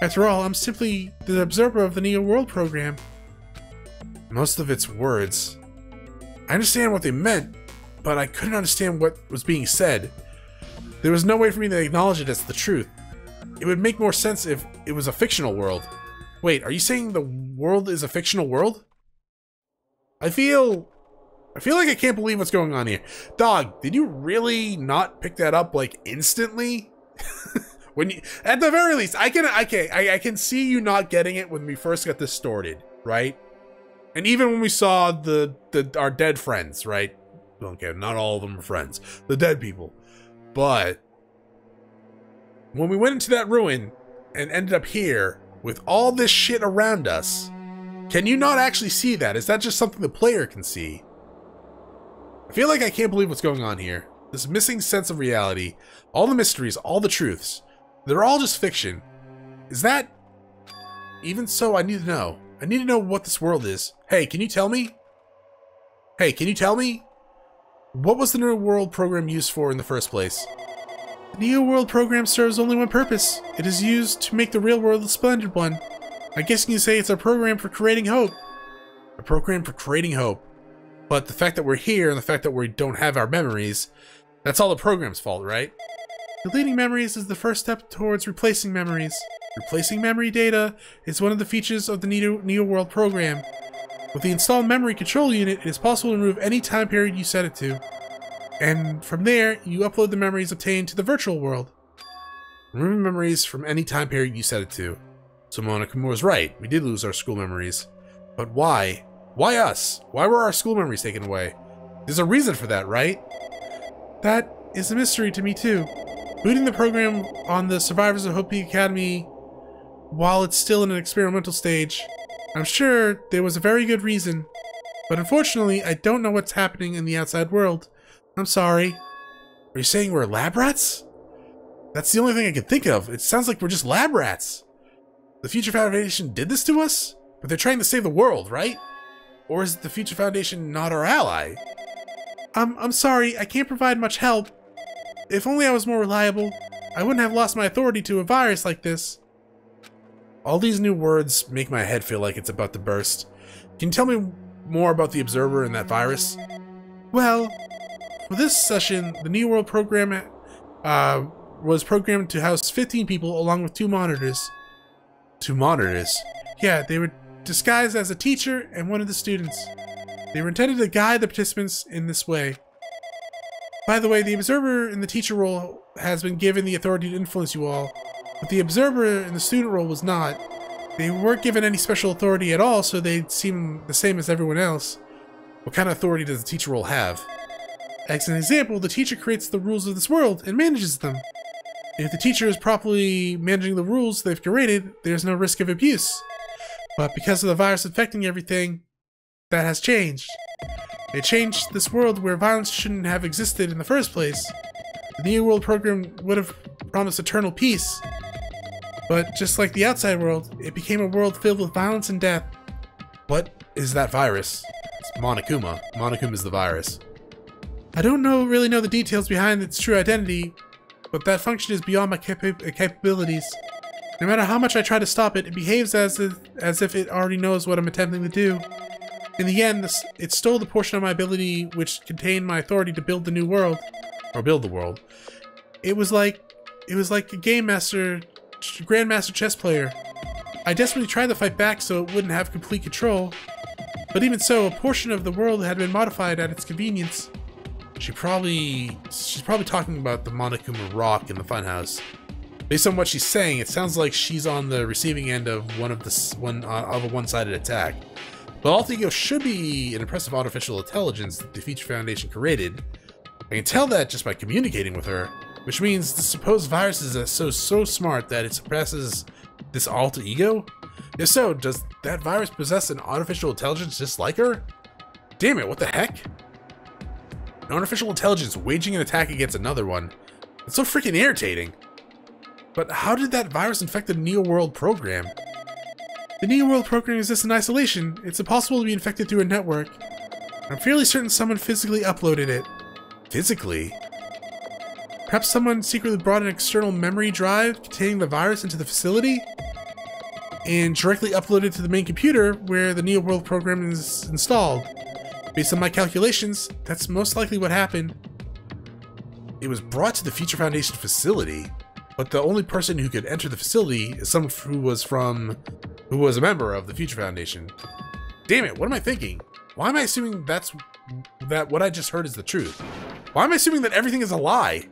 After all, I'm simply the observer of the Neo World program. Most of its words. I understand what they meant, but I couldn't understand what was being said. There was no way for me to acknowledge it as the truth. It would make more sense if it was a fictional world. Wait, are you saying the world is a fictional world? I feel like I can't believe what's going on here. Dog, did you really not pick that up like instantly? When you, at the very least, I can see you not getting it when we first got this started, right? And even when we saw our dead friends, right? Okay, not all of them are friends. The dead people. But when we went into that ruin and ended up here with all this shit around us, can you not actually see that? Is that just something the player can see? I feel like I can't believe what's going on here. This missing sense of reality, all the mysteries, all the truths, they're all just fiction. Is that... Even so, I need to know. I need to know what this world is. Hey, can you tell me? Hey, can you tell me? What was the Neo World program used for in the first place? The Neo World program serves only one purpose. It is used to make the real world a splendid one. I guess you can say it's a program for creating hope. A program for creating hope. But the fact that we're here and the fact that we don't have our memories, that's all the program's fault, right? Deleting memories is the first step towards replacing memories. Replacing memory data is one of the features of the Neo World program. With the installed memory control unit, it is possible to remove any time period you set it to. And from there, you upload the memories obtained to the virtual world. Remove memories from any time period you set it to. So Monokuma was right, we did lose our school memories. But why? Why us? Why were our school memories taken away? There's a reason for that, right? That is a mystery to me too. Booting the program on the survivors of Hope Peak Academy while it's still in an experimental stage, I'm sure there was a very good reason. But unfortunately, I don't know what's happening in the outside world. I'm sorry. Are you saying we're lab rats? That's the only thing I can think of. It sounds like we're just lab rats. The Future Foundation did this to us? But they're trying to save the world, right? Or is the Future Foundation not our ally? I'm sorry, I can't provide much help. If only I was more reliable, I wouldn't have lost my authority to a virus like this. All these new words make my head feel like it's about to burst. Can you tell me more about the Observer and that virus? Well, for this session, the Neo World program was programmed to house 15 people along with 2 monitors. Two monitors. Yeah, they were disguised as a teacher and one of the students. They were intended to guide the participants in this way. By the way, the observer in the teacher role has been given the authority to influence you all, but the observer in the student role was not. They weren't given any special authority at all, so they seem the same as everyone else. What kind of authority does the teacher role have? As an example, the teacher creates the rules of this world and manages them. If the teacher is properly managing the rules they've created, there's no risk of abuse. But because of the virus infecting everything, that has changed. It changed this world where violence shouldn't have existed in the first place. The New World program would have promised eternal peace. But just like the outside world, it became a world filled with violence and death. What is that virus? It's Monokuma. Monokuma is the virus. I don't really know the details behind its true identity, but that function is beyond my capabilities. No matter how much I try to stop it, it behaves as if it already knows what I'm attempting to do. In the end, it stole the portion of my ability which contained my authority to build the new world. Or build the world. It was like a grandmaster chess player. I desperately tried to fight back so it wouldn't have complete control. But even so, a portion of the world had been modified at its convenience. She's probably talking about the Monokuma rock in the funhouse. Based on what she's saying, it sounds like she's on the receiving end of a one-sided attack. But Alter Ego should be an impressive artificial intelligence that the Future Foundation created. I can tell that just by communicating with her, which means the supposed virus is so smart that it suppresses this Alter Ego? If so, does that virus possess an artificial intelligence just like her? Damn it, what the heck? An artificial intelligence waging an attack against another one. It's so freaking irritating. But how did that virus infect the Neo World program? The Neo World program exists in isolation. It's impossible to be infected through a network. I'm fairly certain someone physically uploaded it. Physically? Perhaps someone secretly brought an external memory drive containing the virus into the facility and directly uploaded it to the main computer where the Neo World program is installed. Based on my calculations, that's most likely what happened. It was brought to the Future Foundation facility, but the only person who could enter the facility is someone who was a member of the Future Foundation. Damn it, what am I thinking? Why am I assuming that what I just heard is the truth? Why am I assuming that everything is a lie?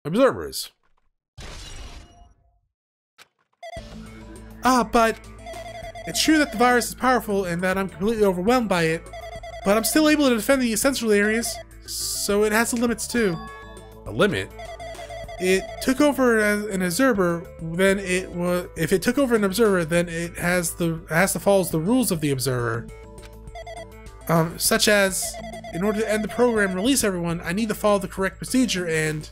Observers. But it's true that the virus is powerful and that I'm completely overwhelmed by it, but I'm still able to defend the essential areas, so it has limits too. A limit? It took over as an observer, then if it took over an observer, then it has to follow the rules of the observer. Such as, in order to end the program and release everyone, I need to follow the correct procedure and...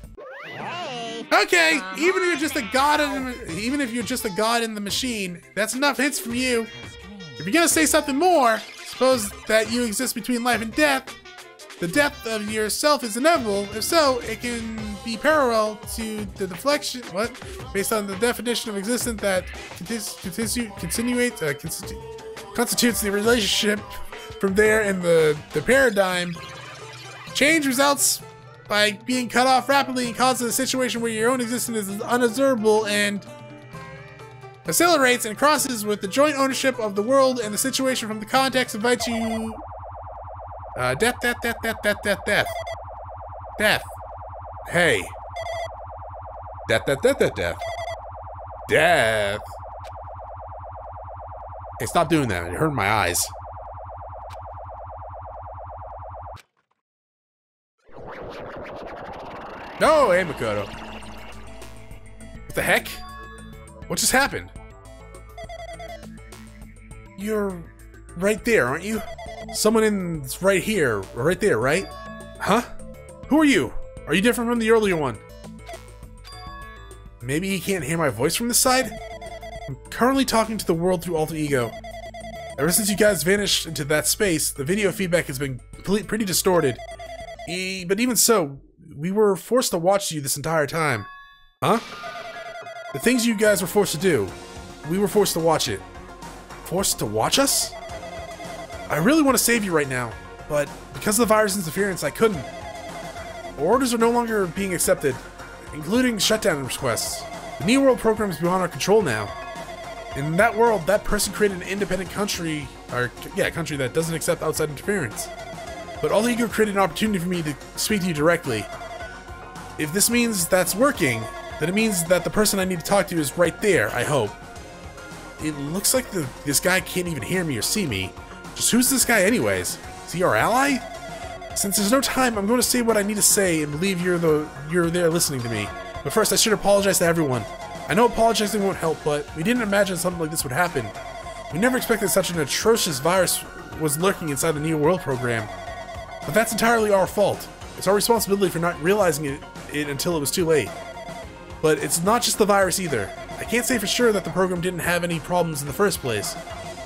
Okay, even if you're just a god in the machine, that's enough hints from you. If you're gonna say something more, suppose that you exist between life and death. The death of yourself is inevitable. If so, it can be parallel to the deflection. What? Based on the definition of existence that constitutes the relationship from there in the paradigm. Change results by being cut off rapidly and causes a situation where your own existence is unobservable and accelerates and crosses with the joint ownership of the world, and the situation from the context invites you... Death. Hey. Death. Hey, stop doing that. It hurt my eyes. No, hey, Makoto. What the heck? What just happened? You're right there, aren't you? Someone's right here, or right there, right? Huh? Who are you? Are you different from the earlier one? Maybe he can't hear my voice from this side? I'm currently talking to the world through Alter Ego. Ever since you guys vanished into that space, the video feedback has been pretty distorted. But even so, we were forced to watch you this entire time. Huh? The things you guys were forced to do, we were forced to watch it. Forced to watch us? I really want to save you right now, but because of the virus interference, I couldn't. Orders are no longer being accepted, including shutdown requests. The New World program is beyond our control now. In that world, that person created an independent country, or yeah, a country that doesn't accept outside interference. But All Ego created an opportunity for me to speak to you directly. If this means that's working, then it means that the person I need to talk to is right there, I hope. It looks like this guy can't even hear me or see me. Just who's this guy anyways? Is he our ally? Since there's no time, I'm going to say what I need to say and believe you're there listening to me. But first, I should apologize to everyone. I know apologizing won't help, but we didn't imagine something like this would happen. We never expected such an atrocious virus was lurking inside the New World program. But that's entirely our fault. It's our responsibility for not realizing it until it was too late. But it's not just the virus either. I can't say for sure that the program didn't have any problems in the first place.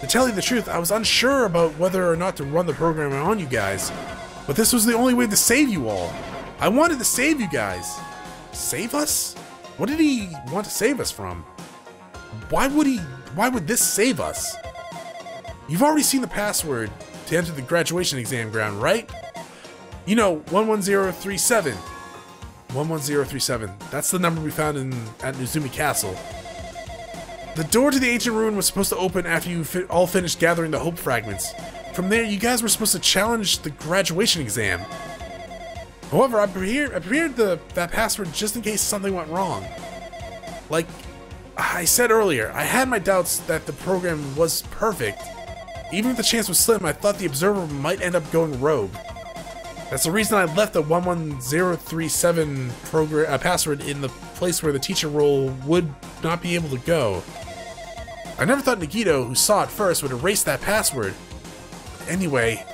To tell you the truth, I was unsure about whether or not to run the program on you guys. But this was the only way to save you all. I wanted to save you guys. Save us? What did he want to save us from? Why would this save us? You've already seen the password to enter the graduation exam ground, right? You know, 11037. 11037. That's the number we found at Nozumi Castle. The door to the ancient ruin was supposed to open after you all finished gathering the hope fragments. From there, you guys were supposed to challenge the graduation exam. However, I prepared that password just in case something went wrong. Like I said earlier, I had my doubts that the program was perfect. Even if the chance was slim, I thought the observer might end up going rogue. That's the reason I left the 11037 password in the place where the teacher role would not be able to go. I never thought Nagito, who saw it first, would erase that password. Anyway,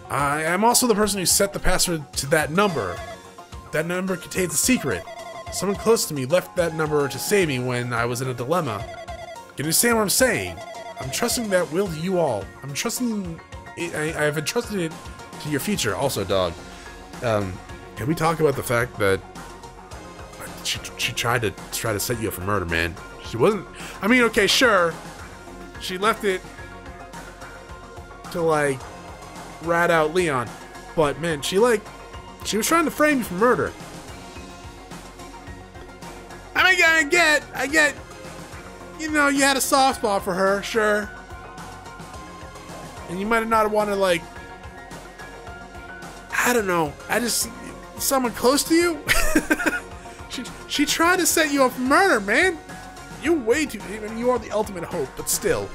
I am also the person who set the password to that number. That number contains a secret. Someone close to me left that number to save me when I was in a dilemma. You understand what I'm saying? I'm trusting that will to you all. I'm trusting it, I've entrusted it to your future. Also, dog, can we talk about the fact that she tried to set you up for murder, man? She wasn't. I mean, okay, sure. She left it to like rat out Leon, but man, she was trying to frame you for murder. I mean, I get. You know, you had a soft spot for her, sure. And you might have not wanted to, like, I don't know. Someone close to you? she tried to set you up for murder, man. You're way too, I mean, you are the ultimate hope, but still.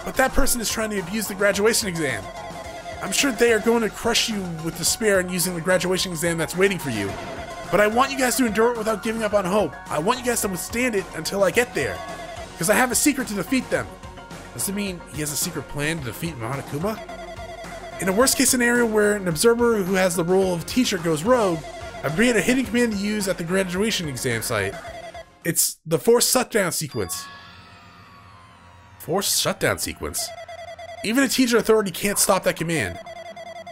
But that person is trying to abuse the graduation exam. I'm sure they are going to crush you with despair and using the graduation exam that's waiting for you. But I want you guys to endure it without giving up on hope. I want you guys to withstand it until I get there. Because I have a secret to defeat them. Does it mean he has a secret plan to defeat Monokuma? In a worst case scenario where an observer who has the role of teacher goes rogue, I've created a hidden command to use at the graduation exam site. It's the forced shutdown sequence. Forced shutdown sequence? Even a teacher authority can't stop that command.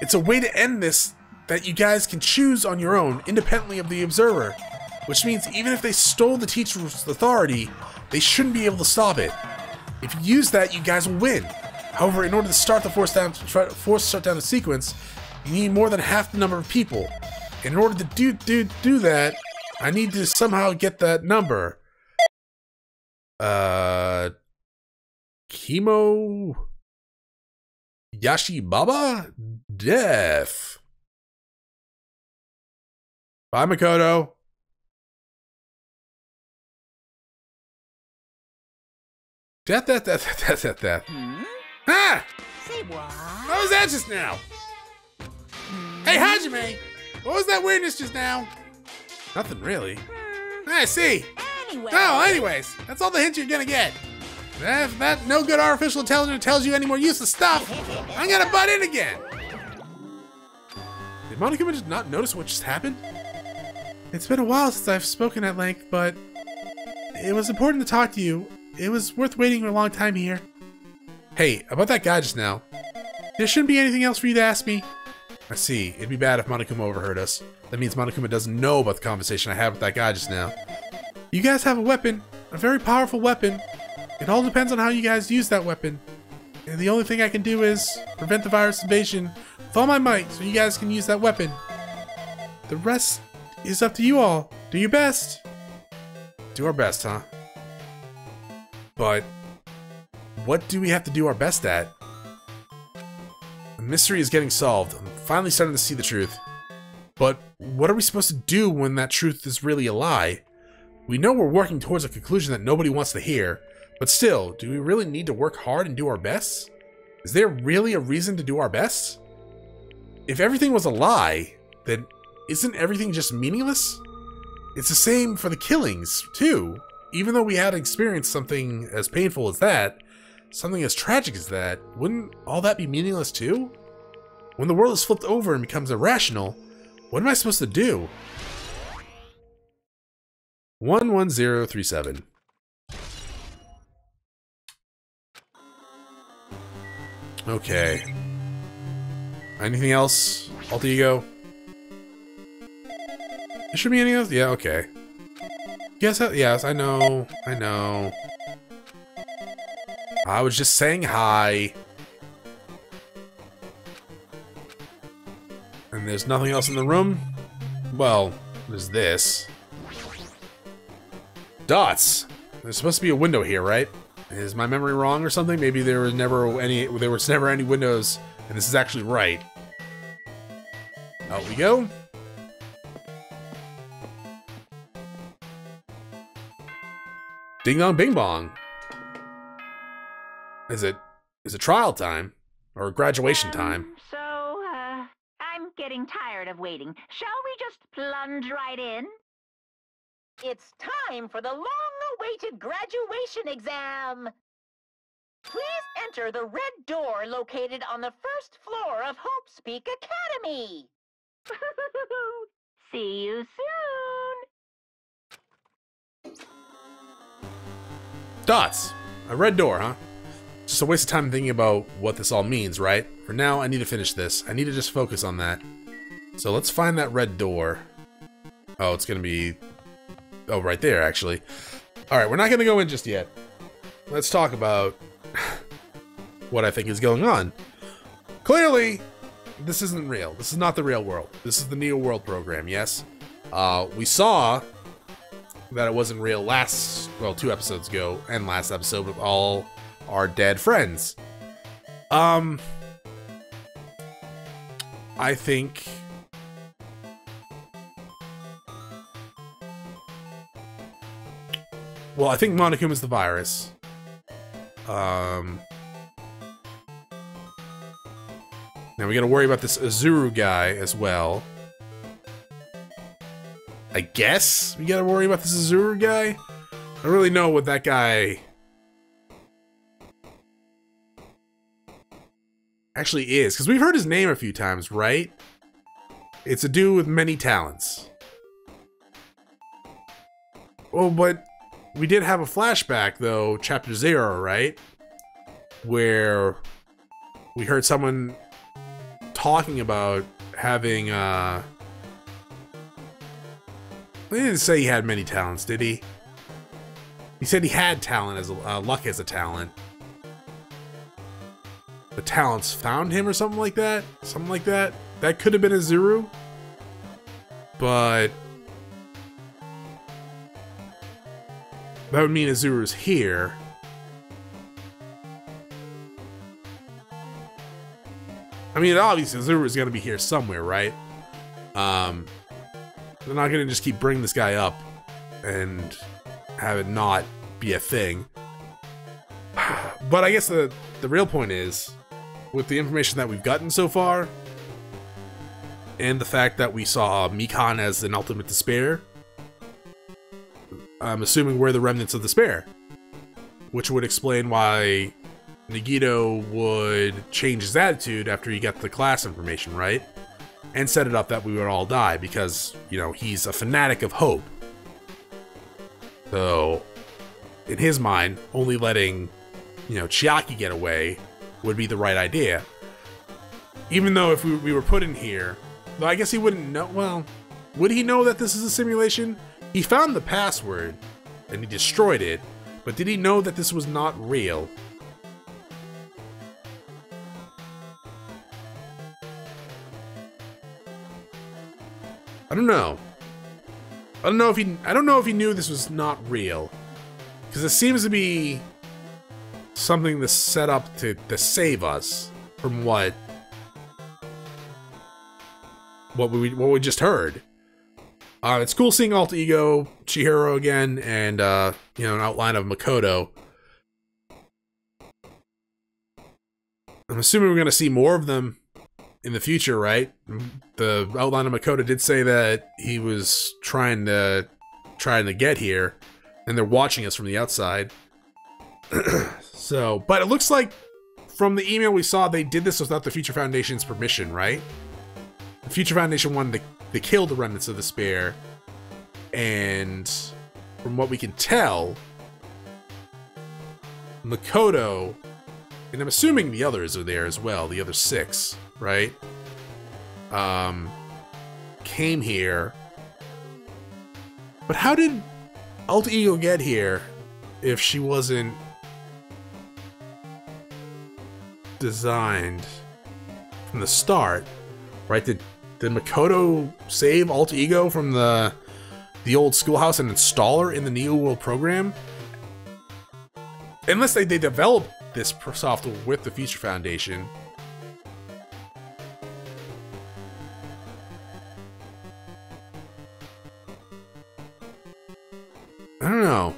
It's a way to end this that you guys can choose on your own, independently of the observer. Which means even if they stole the teacher's authority, they shouldn't be able to stop it. If you use that, you guys will win. However, in order to start the forced shutdown sequence, you need more than half the number of people. And in order to do that, I need to somehow get that number. Kimo Yashibaba? Death. Bye, Makoto. Death. Hmm? Ah! Say what? What was that just now? Hey, Hajime! What was that weirdness just now? Nothing really. I see. Anyway. Oh, anyways, that's all the hints you're gonna get. If that no good artificial intelligence tells you any more useless stuff, I'm gonna butt in again. Did Monokuma just not notice what just happened? It's been a while since I've spoken at length, but it was important to talk to you. It was worth waiting a long time here. Hey, about that guy just now. There shouldn't be anything else for you to ask me. I see. It'd be bad if Monokuma overheard us. That means Monokuma doesn't know about the conversation I had with that guy just now. You guys have a weapon. A very powerful weapon. It all depends on how you guys use that weapon. And the only thing I can do is prevent the virus invasion with all my might so you guys can use that weapon. The rest is up to you all. Do your best. Do our best, huh? But what do we have to do our best at? The mystery is getting solved. I'm finally starting to see the truth. But what are we supposed to do when that truth is really a lie? We know we're working towards a conclusion that nobody wants to hear, but still, do we really need to work hard and do our best? Is there really a reason to do our best? If everything was a lie, then isn't everything just meaningless? It's the same for the killings, too. Even though we had experienced something as painful as that, something as tragic as that, wouldn't all that be meaningless too? When the world is flipped over and becomes irrational, what am I supposed to do? 11037. Okay. Anything else? Alter ego? There should be anything else? Yeah, okay. Yes, yes, I know. I know. I was just saying hi. And there's nothing else in the room? Well, there's this. Dots! There's supposed to be a window here, right? Is my memory wrong or something? Maybe there was never any windows, and this is actually right. Out we go. Ding dong bing bong. Is it trial time? Or graduation time? I'm getting tired of waiting. Shall we just plunge right in? It's time for the long-awaited graduation exam. Please enter the red door located on the first floor of Hope's Peak Academy. See you soon. Dots. A red door, huh? Just a waste of time thinking about what this all means, right? For now, I need to finish this. I need to just focus on that. So let's find that red door. Oh, it's gonna be... Oh, right there, actually. Alright, we're not gonna go in just yet. Let's talk about what I think is going on. Clearly, this isn't real. This is not the real world. This is the Neo World program, yes? We saw that it wasn't real well, 2 episodes ago, and last episode with all our dead friends. I think... Well, I think Monokuma's the virus. Now we gotta worry about this Azuru guy as well. I guess we gotta worry about this Azuru guy? I don't really know what that guy actually is, because we've heard his name a few times, right? It's a dude with many talents. Oh, but we did have a flashback, though, Chapter 0, right? Where we heard someone talking about having, He didn't say he had many talents, did he? He said he had talent as luck as a talent. The talents found him or something like that? Something like that? That could have been Azuru. But that would mean Azuru's here. I mean, obviously Azuru's gonna be here somewhere, right? They're not gonna just keep bringing this guy up and have it not be a thing. But I guess the real point is, with the information that we've gotten so far, and the fact that we saw Mikan as an ultimate despair, I'm assuming we're the remnants of despair. Which would explain why Nagito would change his attitude after he got the class information, right? And set it up that we would all die, because, you know, he's a fanatic of hope. So, in his mind, only letting, you know, Chiaki get away would be the right idea. Even though if we were put in here, though I guess he wouldn't know, well, would he know that this is a simulation? He found the password, and he destroyed it, but did he know that this was not real? I don't know. I don't know if he knew this was not real. Because it seems to be something that's set up to save us from what we just heard. It's cool seeing Alter Ego, Chihiro again, and you know, an outline of Makoto. I'm assuming we're gonna see more of them in the future, right? The outline of Makoto did say that he was trying to get here, and they're watching us from the outside. So, but it looks like from the email we saw, they did this without the Future Foundation's permission, right? The Future Foundation wanted to kill the remnants of the Spear, and from what we can tell, Makoto, and I'm assuming the others are there as well, the other 6, right? Came here. But how did Alter Ego get here if she wasn't designed from the start, right? Did Makoto save Alter Ego from the old schoolhouse and install her in the Neo World program? Unless they developed this software with the Future Foundation. I don't know.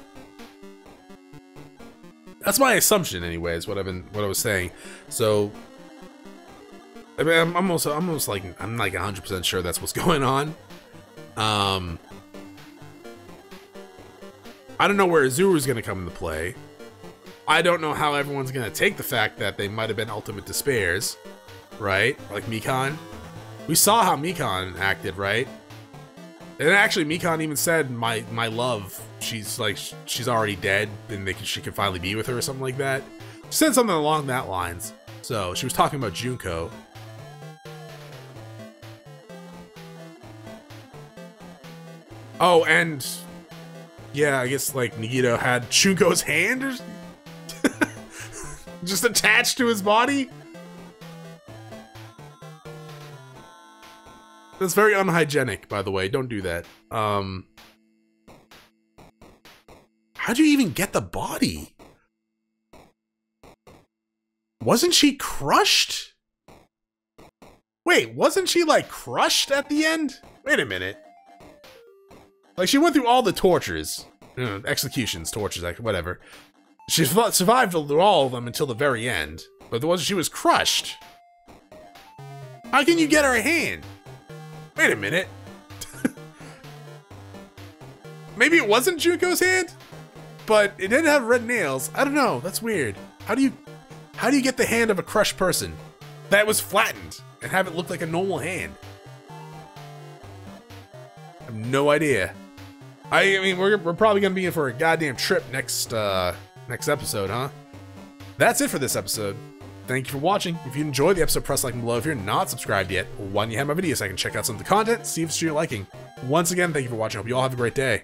That's my assumption, anyways. What I was saying. So, I mean, I'm almost like 100% sure that's what's going on. I don't know where Azuru's gonna come into play. I don't know how everyone's gonna take the fact that they might have been ultimate despairs, right? Like Mikan. We saw how Mikan acted, right? And actually, Mikan even said, "My love, she's already dead, and she can finally be with her," or something like that. She said something along that lines. So she was talking about Junko. Oh, and yeah, I guess like Nagito had Junko's hand or just attached to his body. That's very unhygienic, by the way. Don't do that. How'd you even get the body? Wasn't she crushed? Wait, wasn't she like crushed at the end? Wait a minute. Like she went through all the tortures, executions, tortures, whatever. She survived through all of them until the very end, but she was crushed. How can you get her hand? Wait a minute. Maybe it wasn't Junko's hand, but it didn't have red nails. I don't know. That's weird. How do you get the hand of a crushed person that was flattened and have it look like a normal hand? I have no idea. I mean, we're probably gonna be in for a goddamn trip next episode, huh? That's it for this episode. Thank you for watching. If you enjoyed the episode, press like below. If you're not subscribed yet, why don't you have my videos so I can check out some of the content, see if it's to your liking. Once again, thank you for watching. I hope you all have a great day.